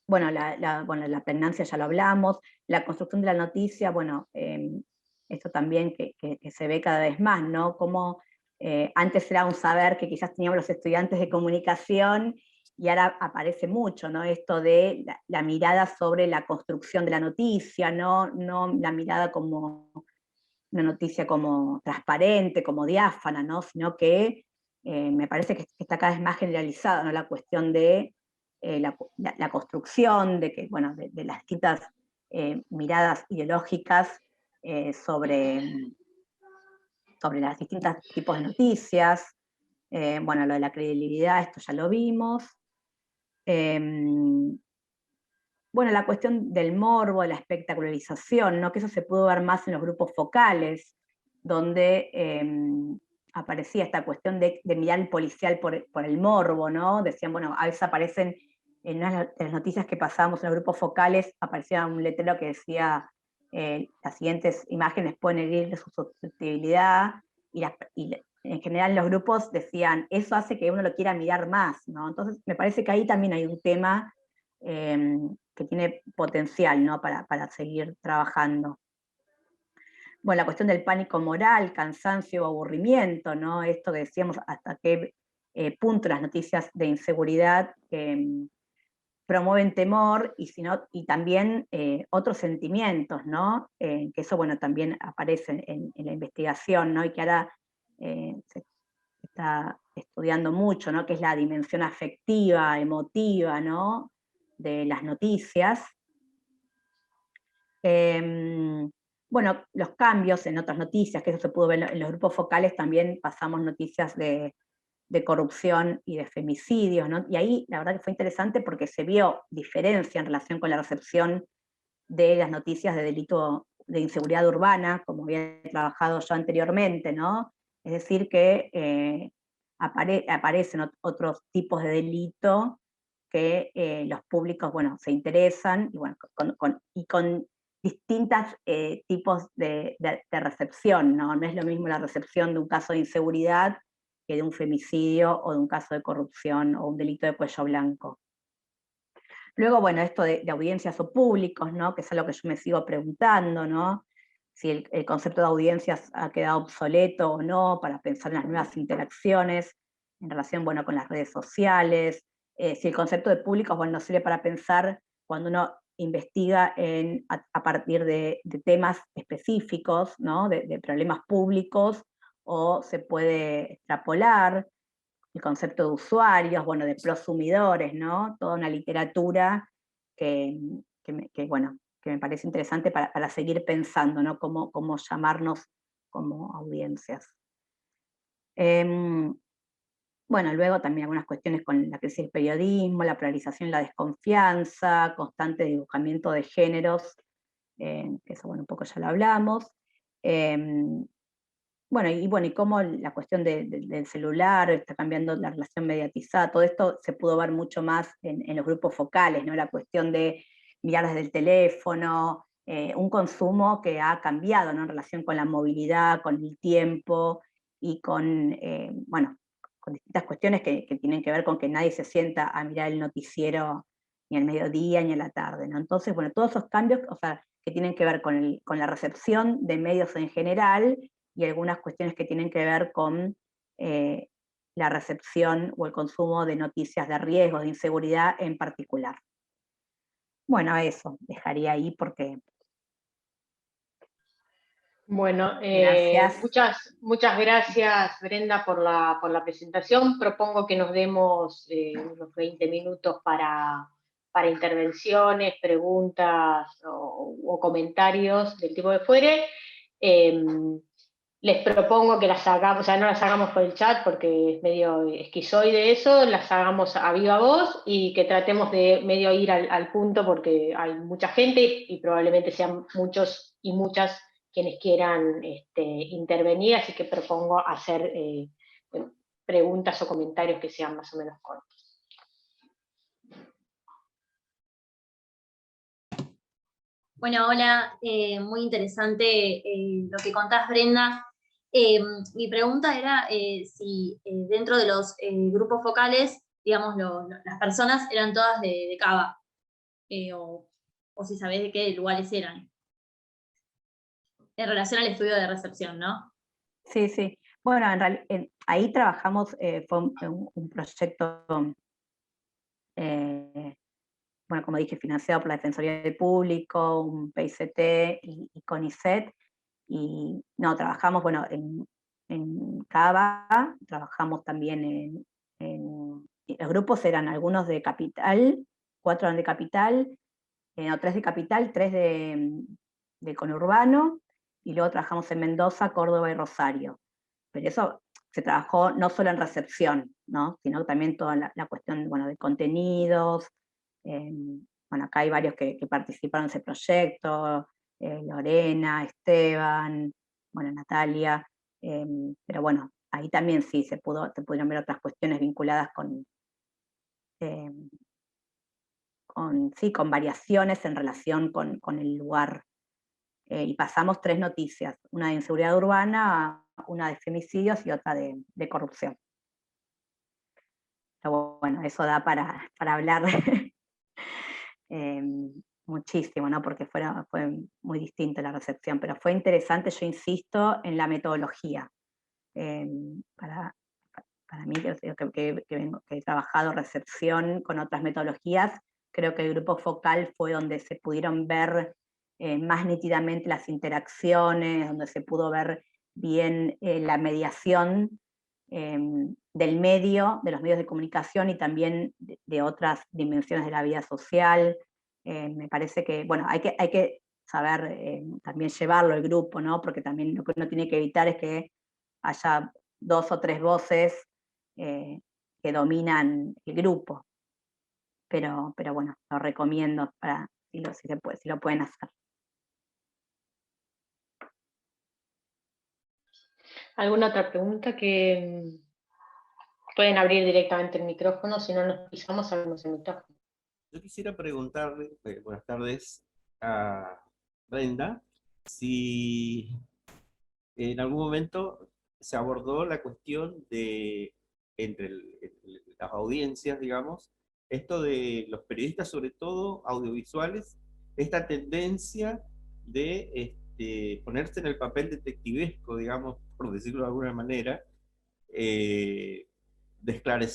Bueno, la pregnancia ya lo hablamos, la construcción de la noticia, bueno, esto también que se ve cada vez más, ¿no? Como antes era un saber que quizás teníamos los estudiantes de comunicación, y ahora aparece mucho, ¿no? Esto de la mirada sobre la construcción de la noticia, no la mirada como una noticia como transparente, como diáfana, ¿no? Sino que me parece que está cada vez más generalizada, ¿no? La cuestión de la construcción, de que, bueno, de las distintas miradas ideológicas sobre los distintos tipos de noticias. Bueno, lo de la credibilidad, esto ya lo vimos. Bueno, la cuestión del morbo, de la espectacularización, ¿no? Que eso se pudo ver más en los grupos focales, donde aparecía esta cuestión de mirar el policial por el morbo, ¿no? Decían, bueno, a veces aparecen en una de las noticias que pasábamos en los grupos focales, aparecía un letrero que decía las siguientes imágenes pueden herir su susceptibilidad, y en general los grupos decían, eso hace que uno lo quiera mirar más, ¿no? Entonces me parece que ahí también hay un tema que tiene potencial, ¿no? para seguir trabajando. Bueno, la cuestión del pánico moral, cansancio o aburrimiento, ¿no? Esto que decíamos, hasta qué punto las noticias de inseguridad promueven temor y también otros sentimientos, ¿no? Que eso, bueno, también aparece en la investigación, ¿no? Y que ahora se está estudiando mucho, ¿no? Que es la dimensión afectiva, emotiva, ¿no? De las noticias. Bueno, los cambios en otras noticias, que eso se pudo ver en los grupos focales, también pasamos noticias de de corrupción y de femicidios, ¿no? Y ahí la verdad que fue interesante porque se vio diferencia en relación con la recepción de las noticias de delito de inseguridad urbana, como había trabajado yo anteriormente, ¿no? Es decir, que aparecen otros tipos de delito que los públicos, bueno, se interesan, y bueno, con distintos tipos de recepción, ¿no? No es lo mismo la recepción de un caso de inseguridad que de un femicidio o de un caso de corrupción o un delito de cuello blanco. Luego, bueno, esto de audiencias o públicos, ¿no? Que es algo que yo me sigo preguntando, ¿no? Si el concepto de audiencias ha quedado obsoleto o no para pensar en las nuevas interacciones en relación, bueno, con las redes sociales, si el concepto de públicos, bueno, nos sirve para pensar cuando uno investiga a partir de temas específicos, ¿no? De problemas públicos, o se puede extrapolar el concepto de usuarios, bueno, de prosumidores, ¿no? Toda una literatura bueno, que me parece interesante para seguir pensando, ¿no? Cómo llamarnos como audiencias. Bueno, luego también algunas cuestiones con la crisis del periodismo, la polarización, la desconfianza, constante dibujamiento de géneros, que eso, bueno, un poco ya lo hablamos. Bueno, y cómo la cuestión del celular está cambiando la relación mediatizada, todo esto se pudo ver mucho más en los grupos focales, ¿no? La cuestión de mirar desde el teléfono, un consumo que ha cambiado, ¿no? En relación con la movilidad, con el tiempo, y con, bueno, con distintas cuestiones que tienen que ver con que nadie se sienta a mirar el noticiero ni al mediodía ni a la tarde, ¿no? Entonces, bueno, todos esos cambios, o sea, que tienen que ver con la recepción de medios en general, y algunas cuestiones que tienen que ver con la recepción o el consumo de noticias de riesgo, de inseguridad en particular. Bueno, eso, dejaría ahí porque... Bueno, gracias. muchas gracias, Brenda, por la presentación. Propongo que nos demos unos 20 minutos para intervenciones, preguntas o comentarios del tipo que fuere. Les propongo que las hagamos, o sea, no las hagamos por el chat porque es medio esquizoide eso, las hagamos a viva voz y que tratemos de medio ir al punto porque hay mucha gente y probablemente sean muchos y muchas quienes quieran intervenir, así que propongo hacer preguntas o comentarios que sean más o menos cortos. Bueno, hola, muy interesante lo que contás, Brenda. Mi pregunta era si dentro de los grupos focales, digamos, las personas eran todas de Cava, o si sabés de qué lugares eran, en relación al estudio de recepción, ¿no? Sí, sí. Bueno, ahí trabajamos, fue un proyecto, bueno, como dije, financiado por la Defensoría del Público, un PICT y CONICET, y no, trabajamos, bueno, en Cava, trabajamos también los grupos eran algunos de Capital, 4 eran de Capital, 3 de Capital, 3 de conurbano, y luego trabajamos en Mendoza, Córdoba y Rosario. Pero eso se trabajó no solo en recepción, ¿no? Sino también toda la cuestión, bueno, de contenidos. Bueno, acá hay varios que participaron en ese proyecto, Lorena, Esteban, bueno, Natalia, pero bueno, ahí también sí se pudieron ver otras cuestiones vinculadas con variaciones en relación con el lugar. Y pasamos 3 noticias, una de inseguridad urbana, una de femicidios y otra de corrupción. Pero bueno, eso da para hablar muchísimo, ¿no? Porque fue muy distinta la recepción, pero fue interesante, yo insisto, en la metodología. Para mí, que he trabajado recepción con otras metodologías, creo que el grupo focal fue donde se pudieron ver más nítidamente las interacciones, donde se pudo ver bien la mediación del medio, de los medios de comunicación y también de otras dimensiones de la vida social. Me parece que, bueno, hay que saber también llevarlo el grupo, ¿no? Porque también lo que uno tiene que evitar es que haya 2 o 3 voces que dominan el grupo. Pero bueno, lo recomiendo para si lo pueden hacer. ¿Alguna otra pregunta? Que pueden abrir directamente el micrófono, si no nos pisamos, abrimos el micrófono. Yo quisiera preguntarle, buenas tardes, a Brenda, si en algún momento se abordó la cuestión de, entre las audiencias, digamos, esto de los periodistas, sobre todo audiovisuales, esta tendencia de ponerse en el papel detectivesco, digamos, por decirlo de alguna manera, de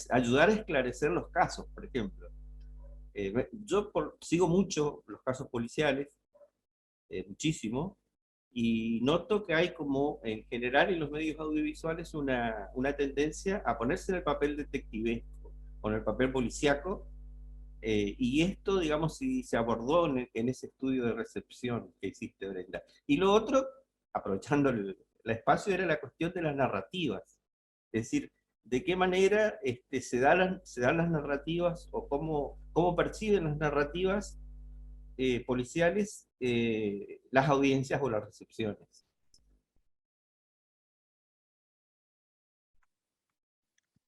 ayudar a esclarecer los casos, por ejemplo. Yo sigo mucho los casos policiales, muchísimo, y noto que hay como en general en los medios audiovisuales una tendencia a ponerse en el papel detectivesco, o en el papel policíaco, y esto, digamos, si se abordó en ese estudio de recepción que hiciste, Brenda. Y lo otro, aprovechando el espacio, era la cuestión de las narrativas. Es decir, de qué manera se dan las narrativas, o cómo perciben las narrativas policiales las audiencias o las recepciones.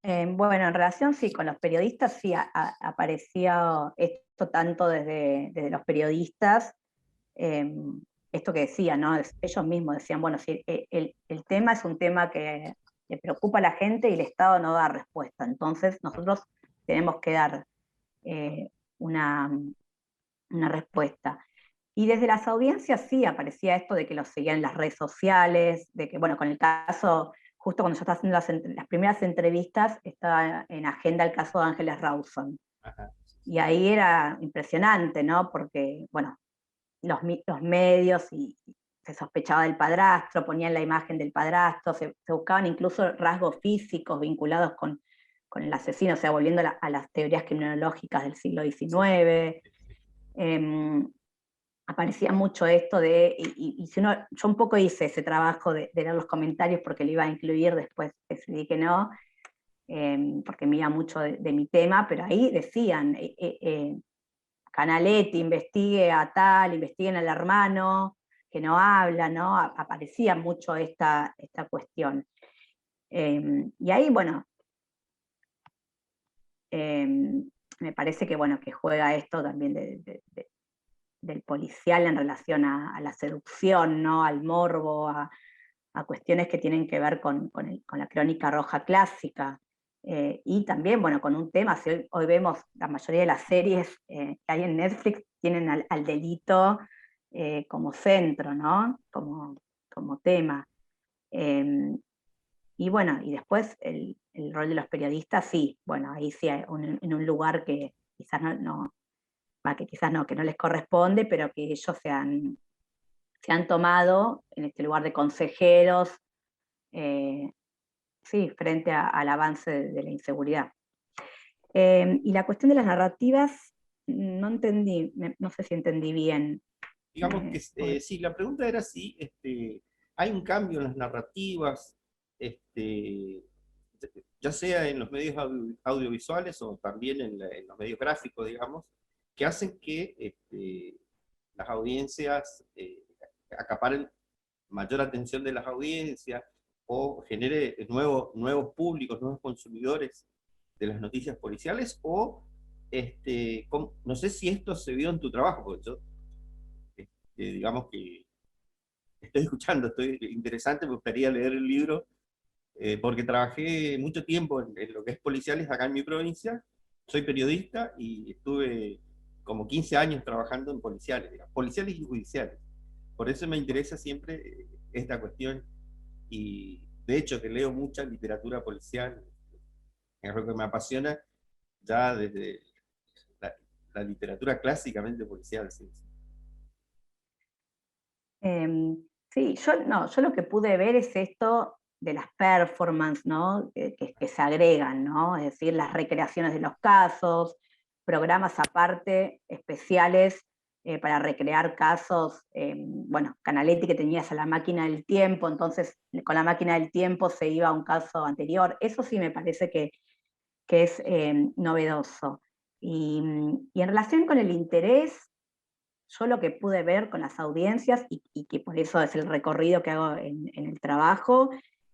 Bueno, en relación sí, con los periodistas sí apareció esto tanto desde los periodistas, esto que decían, ¿no? Ellos mismos decían, bueno, si el tema es un tema que le preocupa a la gente y el Estado no da respuesta, entonces nosotros tenemos que dar una respuesta. Y desde las audiencias sí aparecía esto de que los seguían en las redes sociales, de que, bueno, con el caso, justo cuando yo estaba haciendo las primeras entrevistas, estaba en agenda el caso de Ángeles Rawson. Ajá. Y ahí era impresionante, ¿no? Porque, bueno, los medios y se sospechaba del padrastro, ponían la imagen del padrastro, se buscaban incluso rasgos físicos vinculados con el asesino, o sea, volviendo a las teorías criminológicas del siglo XIX. Aparecía mucho esto y si yo un poco hice ese trabajo de leer los comentarios porque lo iba a incluir, después decidí que no, porque me iba mucho de mi tema, pero ahí decían, Canaletti, investigue a tal, investiguen al hermano, que no habla, ¿no? Aparecía mucho esta cuestión. Y ahí, bueno, me parece que, bueno, que juega esto también del policial en relación a la seducción, ¿no? Al morbo, a cuestiones que tienen que ver con la crónica roja clásica. Y también, bueno, con un tema, si hoy vemos la mayoría de las series que hay en Netflix tienen al delito como centro, ¿no? Como tema. Y bueno, y después el rol de los periodistas, sí, bueno, ahí sí en un lugar que quizás que no les corresponde, pero que ellos se han tomado en este lugar de consejeros, sí, frente al avance de la inseguridad. Y la cuestión de las narrativas, no entendí, no sé si entendí bien. Digamos que sí, la pregunta era si hay un cambio en las narrativas, ya sea en los medios audiovisuales o también en los medios gráficos, digamos, que hacen que las audiencias acaparen mayor atención de las audiencias, o genere nuevos públicos, nuevos consumidores de las noticias policiales, o no sé si esto se vio en tu trabajo, porque yo digamos que estoy escuchando, estoy interesante, me gustaría leer el libro, porque trabajé mucho tiempo en lo que es policiales acá en mi provincia, soy periodista y estuve como 15 años trabajando en policiales, digamos, policiales y judiciales. Por eso me interesa siempre esta cuestión, y de hecho que leo mucha literatura policial, es algo que me apasiona ya desde la literatura clásicamente policial. Sí. Sí, yo lo que pude ver es esto de las performances, ¿no? Que se agregan, ¿no? Es decir, las recreaciones de los casos, programas aparte, especiales para recrear casos. Bueno, Canaletti, que tenías a la máquina del tiempo, entonces con la máquina del tiempo se iba a un caso anterior. Eso sí me parece que que es novedoso. Y en relación con el interés, yo lo que pude ver con las audiencias, y que por eso es el recorrido que hago en el trabajo,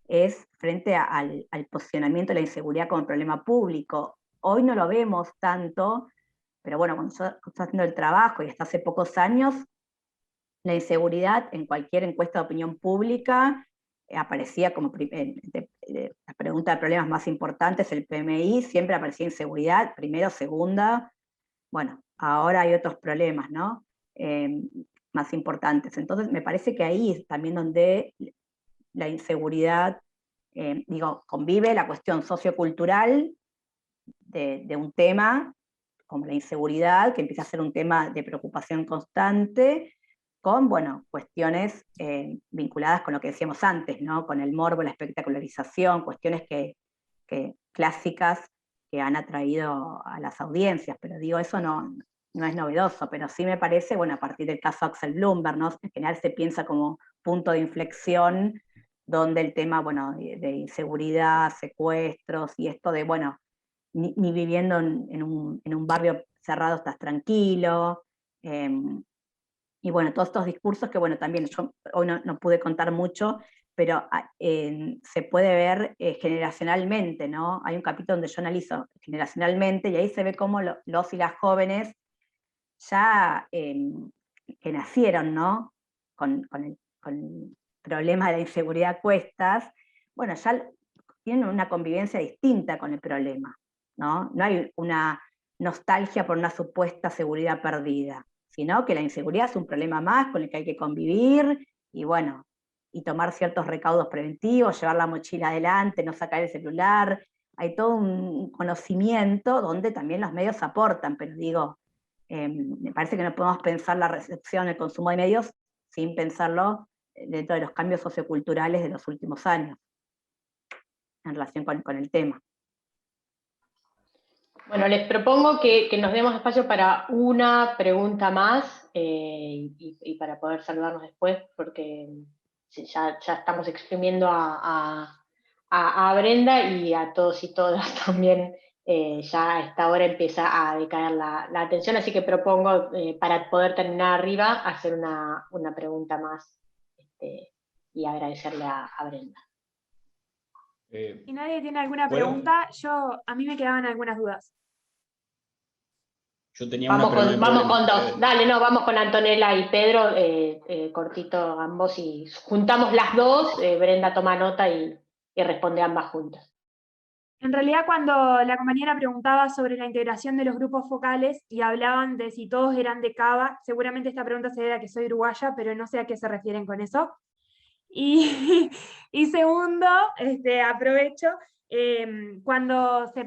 es frente al posicionamiento de la inseguridad como problema público. Hoy no lo vemos tanto, pero bueno, cuando yo estoy haciendo el trabajo y hasta hace pocos años, la inseguridad en cualquier encuesta de opinión pública aparecía como la pregunta de problemas más importantes, el PMI, siempre aparecía inseguridad, primero, segunda. Bueno, ahora hay otros problemas, ¿no? Más importantes. Entonces me parece que ahí es también donde la inseguridad, convive la cuestión sociocultural de un tema como la inseguridad, que empieza a ser un tema de preocupación constante, con, bueno, cuestiones vinculadas con lo que decíamos antes, ¿no? Con el morbo, la espectacularización, cuestiones clásicas que han atraído a las audiencias, pero digo, eso no es novedoso, pero sí me parece, bueno, a partir del caso Axel Bloomberg, ¿no? En general se piensa como punto de inflexión, donde el tema, bueno, de inseguridad, secuestros, y esto de, bueno, ni viviendo en un barrio cerrado estás tranquilo, y bueno, todos estos discursos que, bueno, también yo hoy no pude contar mucho, pero se puede ver generacionalmente, ¿no? Hay un capítulo donde yo analizo generacionalmente, y ahí se ve cómo los y las jóvenes ya que nacieron, ¿no? Con el problema de la inseguridad a cuestas, bueno, ya tienen una convivencia distinta con el problema, ¿no? No hay una nostalgia por una supuesta seguridad perdida, sino que la inseguridad es un problema más con el que hay que convivir, y bueno, y tomar ciertos recaudos preventivos, llevar la mochila adelante, no sacar el celular. Hay todo un conocimiento donde también los medios aportan, pero digo, me parece que no podemos pensar la recepción, el consumo de medios, sin pensarlo dentro de los cambios socioculturales de los últimos años, en relación con el tema. Bueno, les propongo que nos demos espacio para una pregunta más, y para poder saludarnos después, porque ya estamos exprimiendo a Brenda, y a todos y todas también. Ya a esta hora empieza a decaer la atención, así que propongo, para poder terminar arriba, hacer una pregunta más, y agradecerle a Brenda. Si nadie tiene alguna pregunta, a mí me quedaban algunas dudas. Yo tenía vamos con dos. Dale, vamos con Antonella y Pedro, cortito ambos, y juntamos las dos. Brenda toma nota y responde ambas juntas. En realidad, cuando la compañera preguntaba sobre la integración de los grupos focales y hablaban de si todos eran de Cava, seguramente esta pregunta se debe a que soy uruguaya, pero no sé a qué se refieren con eso. Y segundo, aprovecho, cuando se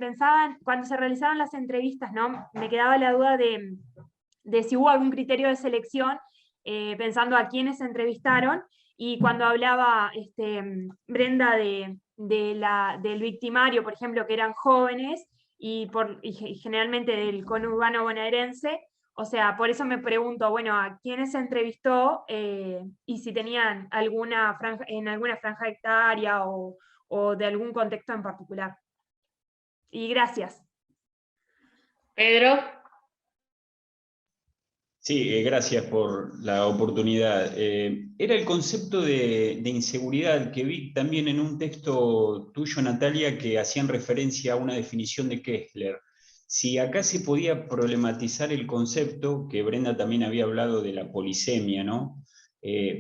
realizaban las entrevistas, ¿no? Me quedaba la duda de si hubo algún criterio de selección, pensando a quiénes se entrevistaron, y cuando hablaba Brenda del victimario, por ejemplo, que eran jóvenes, y generalmente del conurbano bonaerense. O sea, por eso me pregunto, bueno, a quiénes se entrevistó, y si tenían alguna franja etaria o de algún contexto en particular. Y gracias. Pedro. Sí, gracias por la oportunidad. Era el concepto de inseguridad que vi también en un texto tuyo, Natalia, que hacían referencia a una definición de Kessler. Si acá se podía problematizar el concepto, que Brenda también había hablado de la polisemia, ¿no?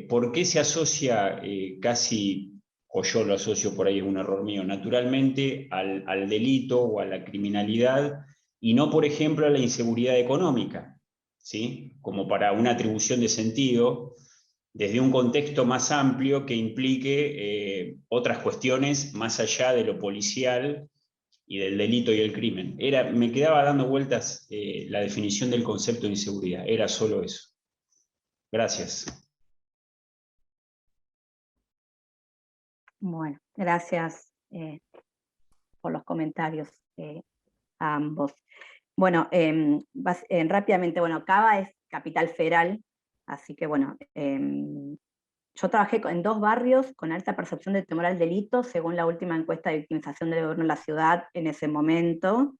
¿Por qué se asocia casi, o yo lo asocio, por ahí es un error mío, naturalmente al delito o a la criminalidad, y no, por ejemplo, a la inseguridad económica? ¿Sí? Como para una atribución de sentido desde un contexto más amplio que implique otras cuestiones más allá de lo policial y del delito y el crimen. Me quedaba dando vueltas la definición del concepto de inseguridad, era solo eso. Gracias. Bueno, gracias por los comentarios a ambos. Bueno, rápidamente, bueno, Cava es capital federal, así que bueno, yo trabajé en 2 barrios con alta percepción de temor al delito, según la última encuesta de victimización del gobierno de la ciudad en ese momento,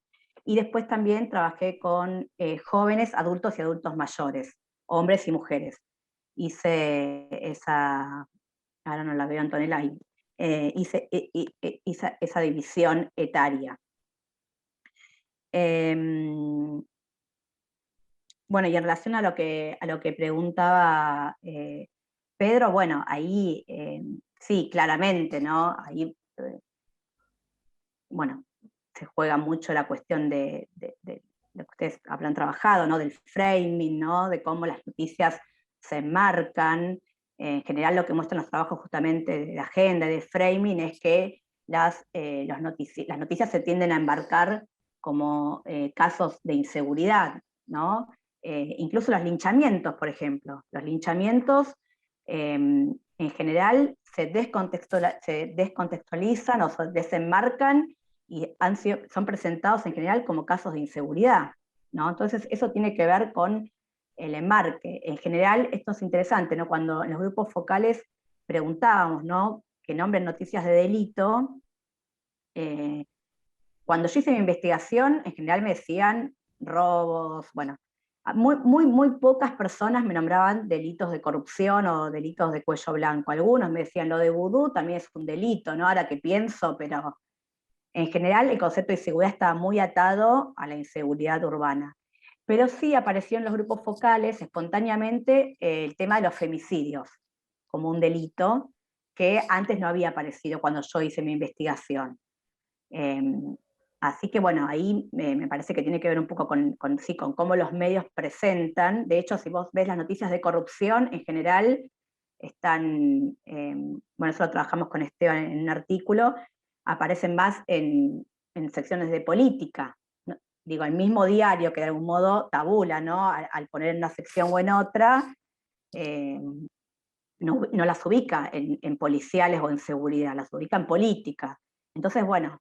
y después también trabajé con jóvenes, adultos y adultos mayores, hombres y mujeres. Hice esa, ahora no la veo Antonella ahí, hice esa división etaria. Bueno, y en relación a lo que preguntaba Pedro, bueno, ahí sí, claramente, ¿no? Ahí, bueno, se juega mucho la cuestión de lo que ustedes habrán trabajado, ¿no? Del framing, ¿no? De cómo las noticias se enmarcan. En general lo que muestran los trabajos justamente de agenda, de framing, es que las noticias se tienden a embarcar como casos de inseguridad, ¿no? Incluso los linchamientos, por ejemplo. Los linchamientos en general se descontextualizan o se desenmarcan y son presentados en general como casos de inseguridad, ¿no? Entonces eso tiene que ver con el enmarque. En general esto es interesante, ¿no? Cuando en los grupos focales preguntábamos, ¿no?, que nombren noticias de delito, cuando yo hice mi investigación, en general me decían robos, bueno, muy pocas personas me nombraban delitos de corrupción o delitos de cuello blanco. Algunos me decían, lo de vudú también es un delito, ¿no? Ahora que pienso, pero en general el concepto de inseguridad estaba muy atado a la inseguridad urbana. Pero sí apareció en los grupos focales espontáneamente el tema de los femicidios, como un delito que antes no había aparecido cuando yo hice mi investigación. Así que bueno, ahí me parece que tiene que ver un poco con cómo los medios presentan. De hecho, si vos ves las noticias de corrupción, en general están, bueno, eso lo trabajamos con Esteban en un artículo, aparecen más en secciones de política, ¿no? Digo, el mismo diario que de algún modo tabula, ¿no? Al poner en una sección o en otra, no las ubica en policiales o en seguridad, las ubica en política. Entonces, bueno,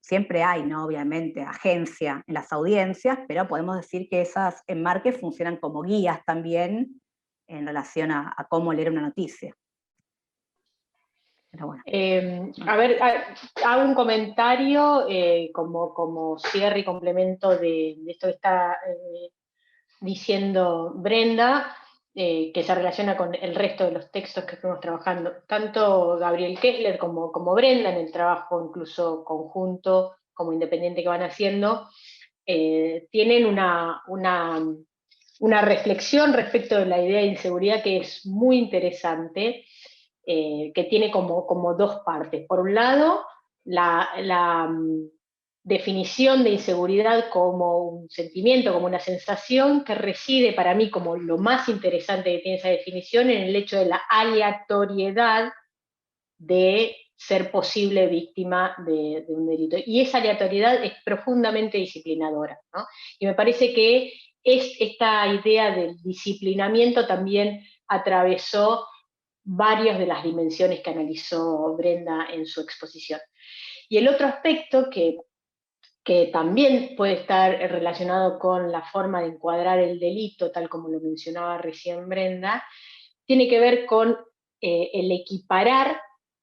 siempre hay, ¿no?, obviamente, agencia en las audiencias, pero podemos decir que esas enmarques funcionan como guías también en relación a cómo leer una noticia. Pero bueno. A ver, hago un comentario como cierre y complemento de esto que está diciendo Brenda, que se relaciona con el resto de los textos que fuimos trabajando. Tanto Gabriel Kessler como Brenda, en el trabajo incluso conjunto, como independiente que van haciendo, tienen una reflexión respecto de la idea de inseguridad que es muy interesante, que tiene como 2 partes. Por un lado, la definición de inseguridad como un sentimiento, como una sensación, que reside para mí como lo más interesante que tiene esa definición en el hecho de la aleatoriedad de ser posible víctima de un delito. Y esa aleatoriedad es profundamente disciplinadora, ¿no? Y me parece que esta idea del disciplinamiento también atravesó varias de las dimensiones que analizó Brenda en su exposición. Y el otro aspecto que también puede estar relacionado con la forma de encuadrar el delito, tal como lo mencionaba recién Brenda, tiene que ver con el equiparar,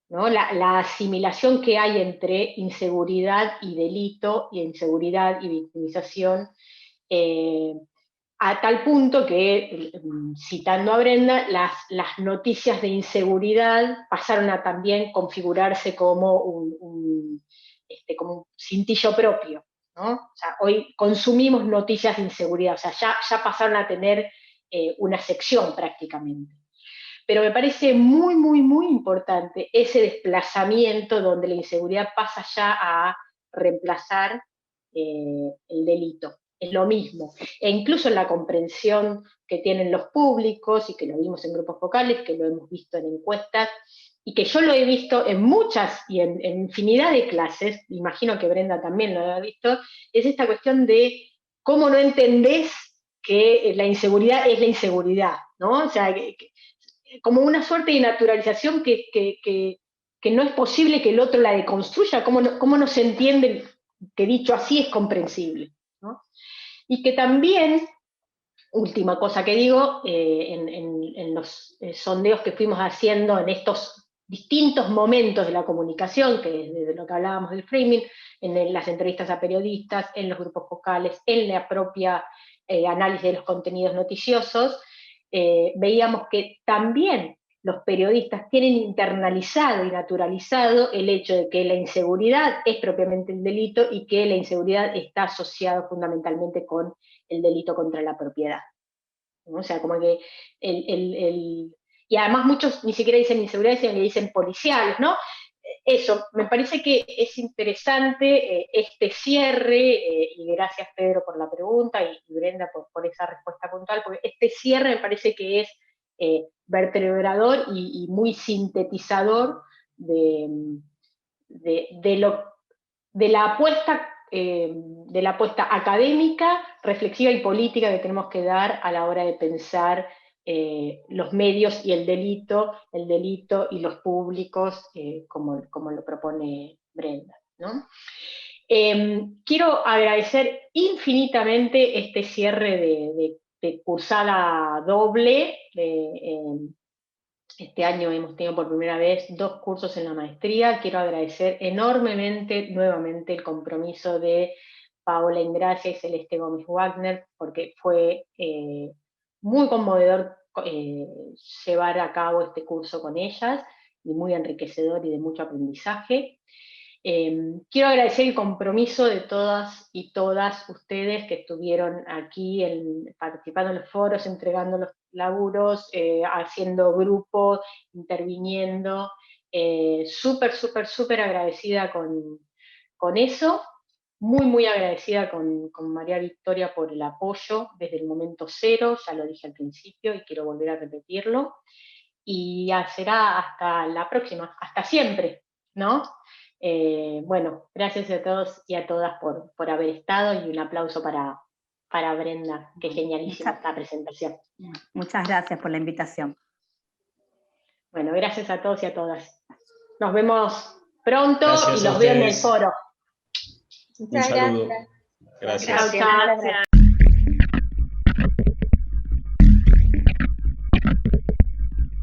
¿no?, la asimilación que hay entre inseguridad y delito, y inseguridad y victimización, a tal punto que, citando a Brenda, las noticias de inseguridad pasaron a también configurarse como un cintillo propio, ¿no? O sea, hoy consumimos noticias de inseguridad, o sea, ya pasaron a tener una sección prácticamente. Pero me parece muy importante ese desplazamiento donde la inseguridad pasa ya a reemplazar el delito. Es lo mismo. E incluso en la comprensión que tienen los públicos, y que lo vimos en grupos focales, que lo hemos visto en encuestas, y que yo lo he visto en muchas y en infinidad de clases, imagino que Brenda también lo ha visto, es esta cuestión de cómo no entendés que la inseguridad es la inseguridad, ¿no? O sea, como una suerte de naturalización que no es posible que el otro la deconstruya, cómo no se entiende que dicho así es comprensible, ¿no? Y que también última cosa que digo, en los sondeos que fuimos haciendo en estos distintos momentos de la comunicación, que desde lo que hablábamos del framing, en las entrevistas a periodistas, en los grupos focales, en la propia análisis de los contenidos noticiosos, veíamos que también los periodistas tienen internalizado y naturalizado el hecho de que la inseguridad es propiamente el delito y que la inseguridad está asociada fundamentalmente con el delito contra la propiedad, ¿no? O sea, como que y además muchos ni siquiera dicen inseguridad, sino que dicen policiales, ¿no? Eso, me parece que es interesante este cierre, y gracias Pedro por la pregunta y Brenda por esa respuesta puntual, porque este cierre me parece que es vertebrador y muy sintetizador de la apuesta académica, reflexiva y política que tenemos que dar a la hora de pensar los medios y el delito y los públicos, como lo propone Brenda, ¿no? Quiero agradecer infinitamente este cierre de cursada doble. Este año hemos tenido por primera vez 2 cursos en la maestría. Quiero agradecer enormemente nuevamente el compromiso de Paola Ingracia y Celeste Gómez Wagner, porque fue muy conmovedor llevar a cabo este curso con ellas, y muy enriquecedor y de mucho aprendizaje. Quiero agradecer el compromiso de todas y todas ustedes que estuvieron aquí participando en los foros, entregando los laburos, haciendo grupos, interviniendo. Súper agradecida con eso. Muy agradecida con María Victoria por el apoyo desde el momento cero, ya lo dije al principio y quiero volver a repetirlo. Y ya será hasta la próxima, hasta siempre, ¿no? Bueno, gracias a todos y a todas por haber estado, y un aplauso para Brenda, que genialísima esta presentación. Muchas gracias por la invitación. Bueno, gracias a todos y a todas. Nos vemos pronto. Gracias y los veo en el foro. Muchas Un saludo. gracias. Gracias. Chao.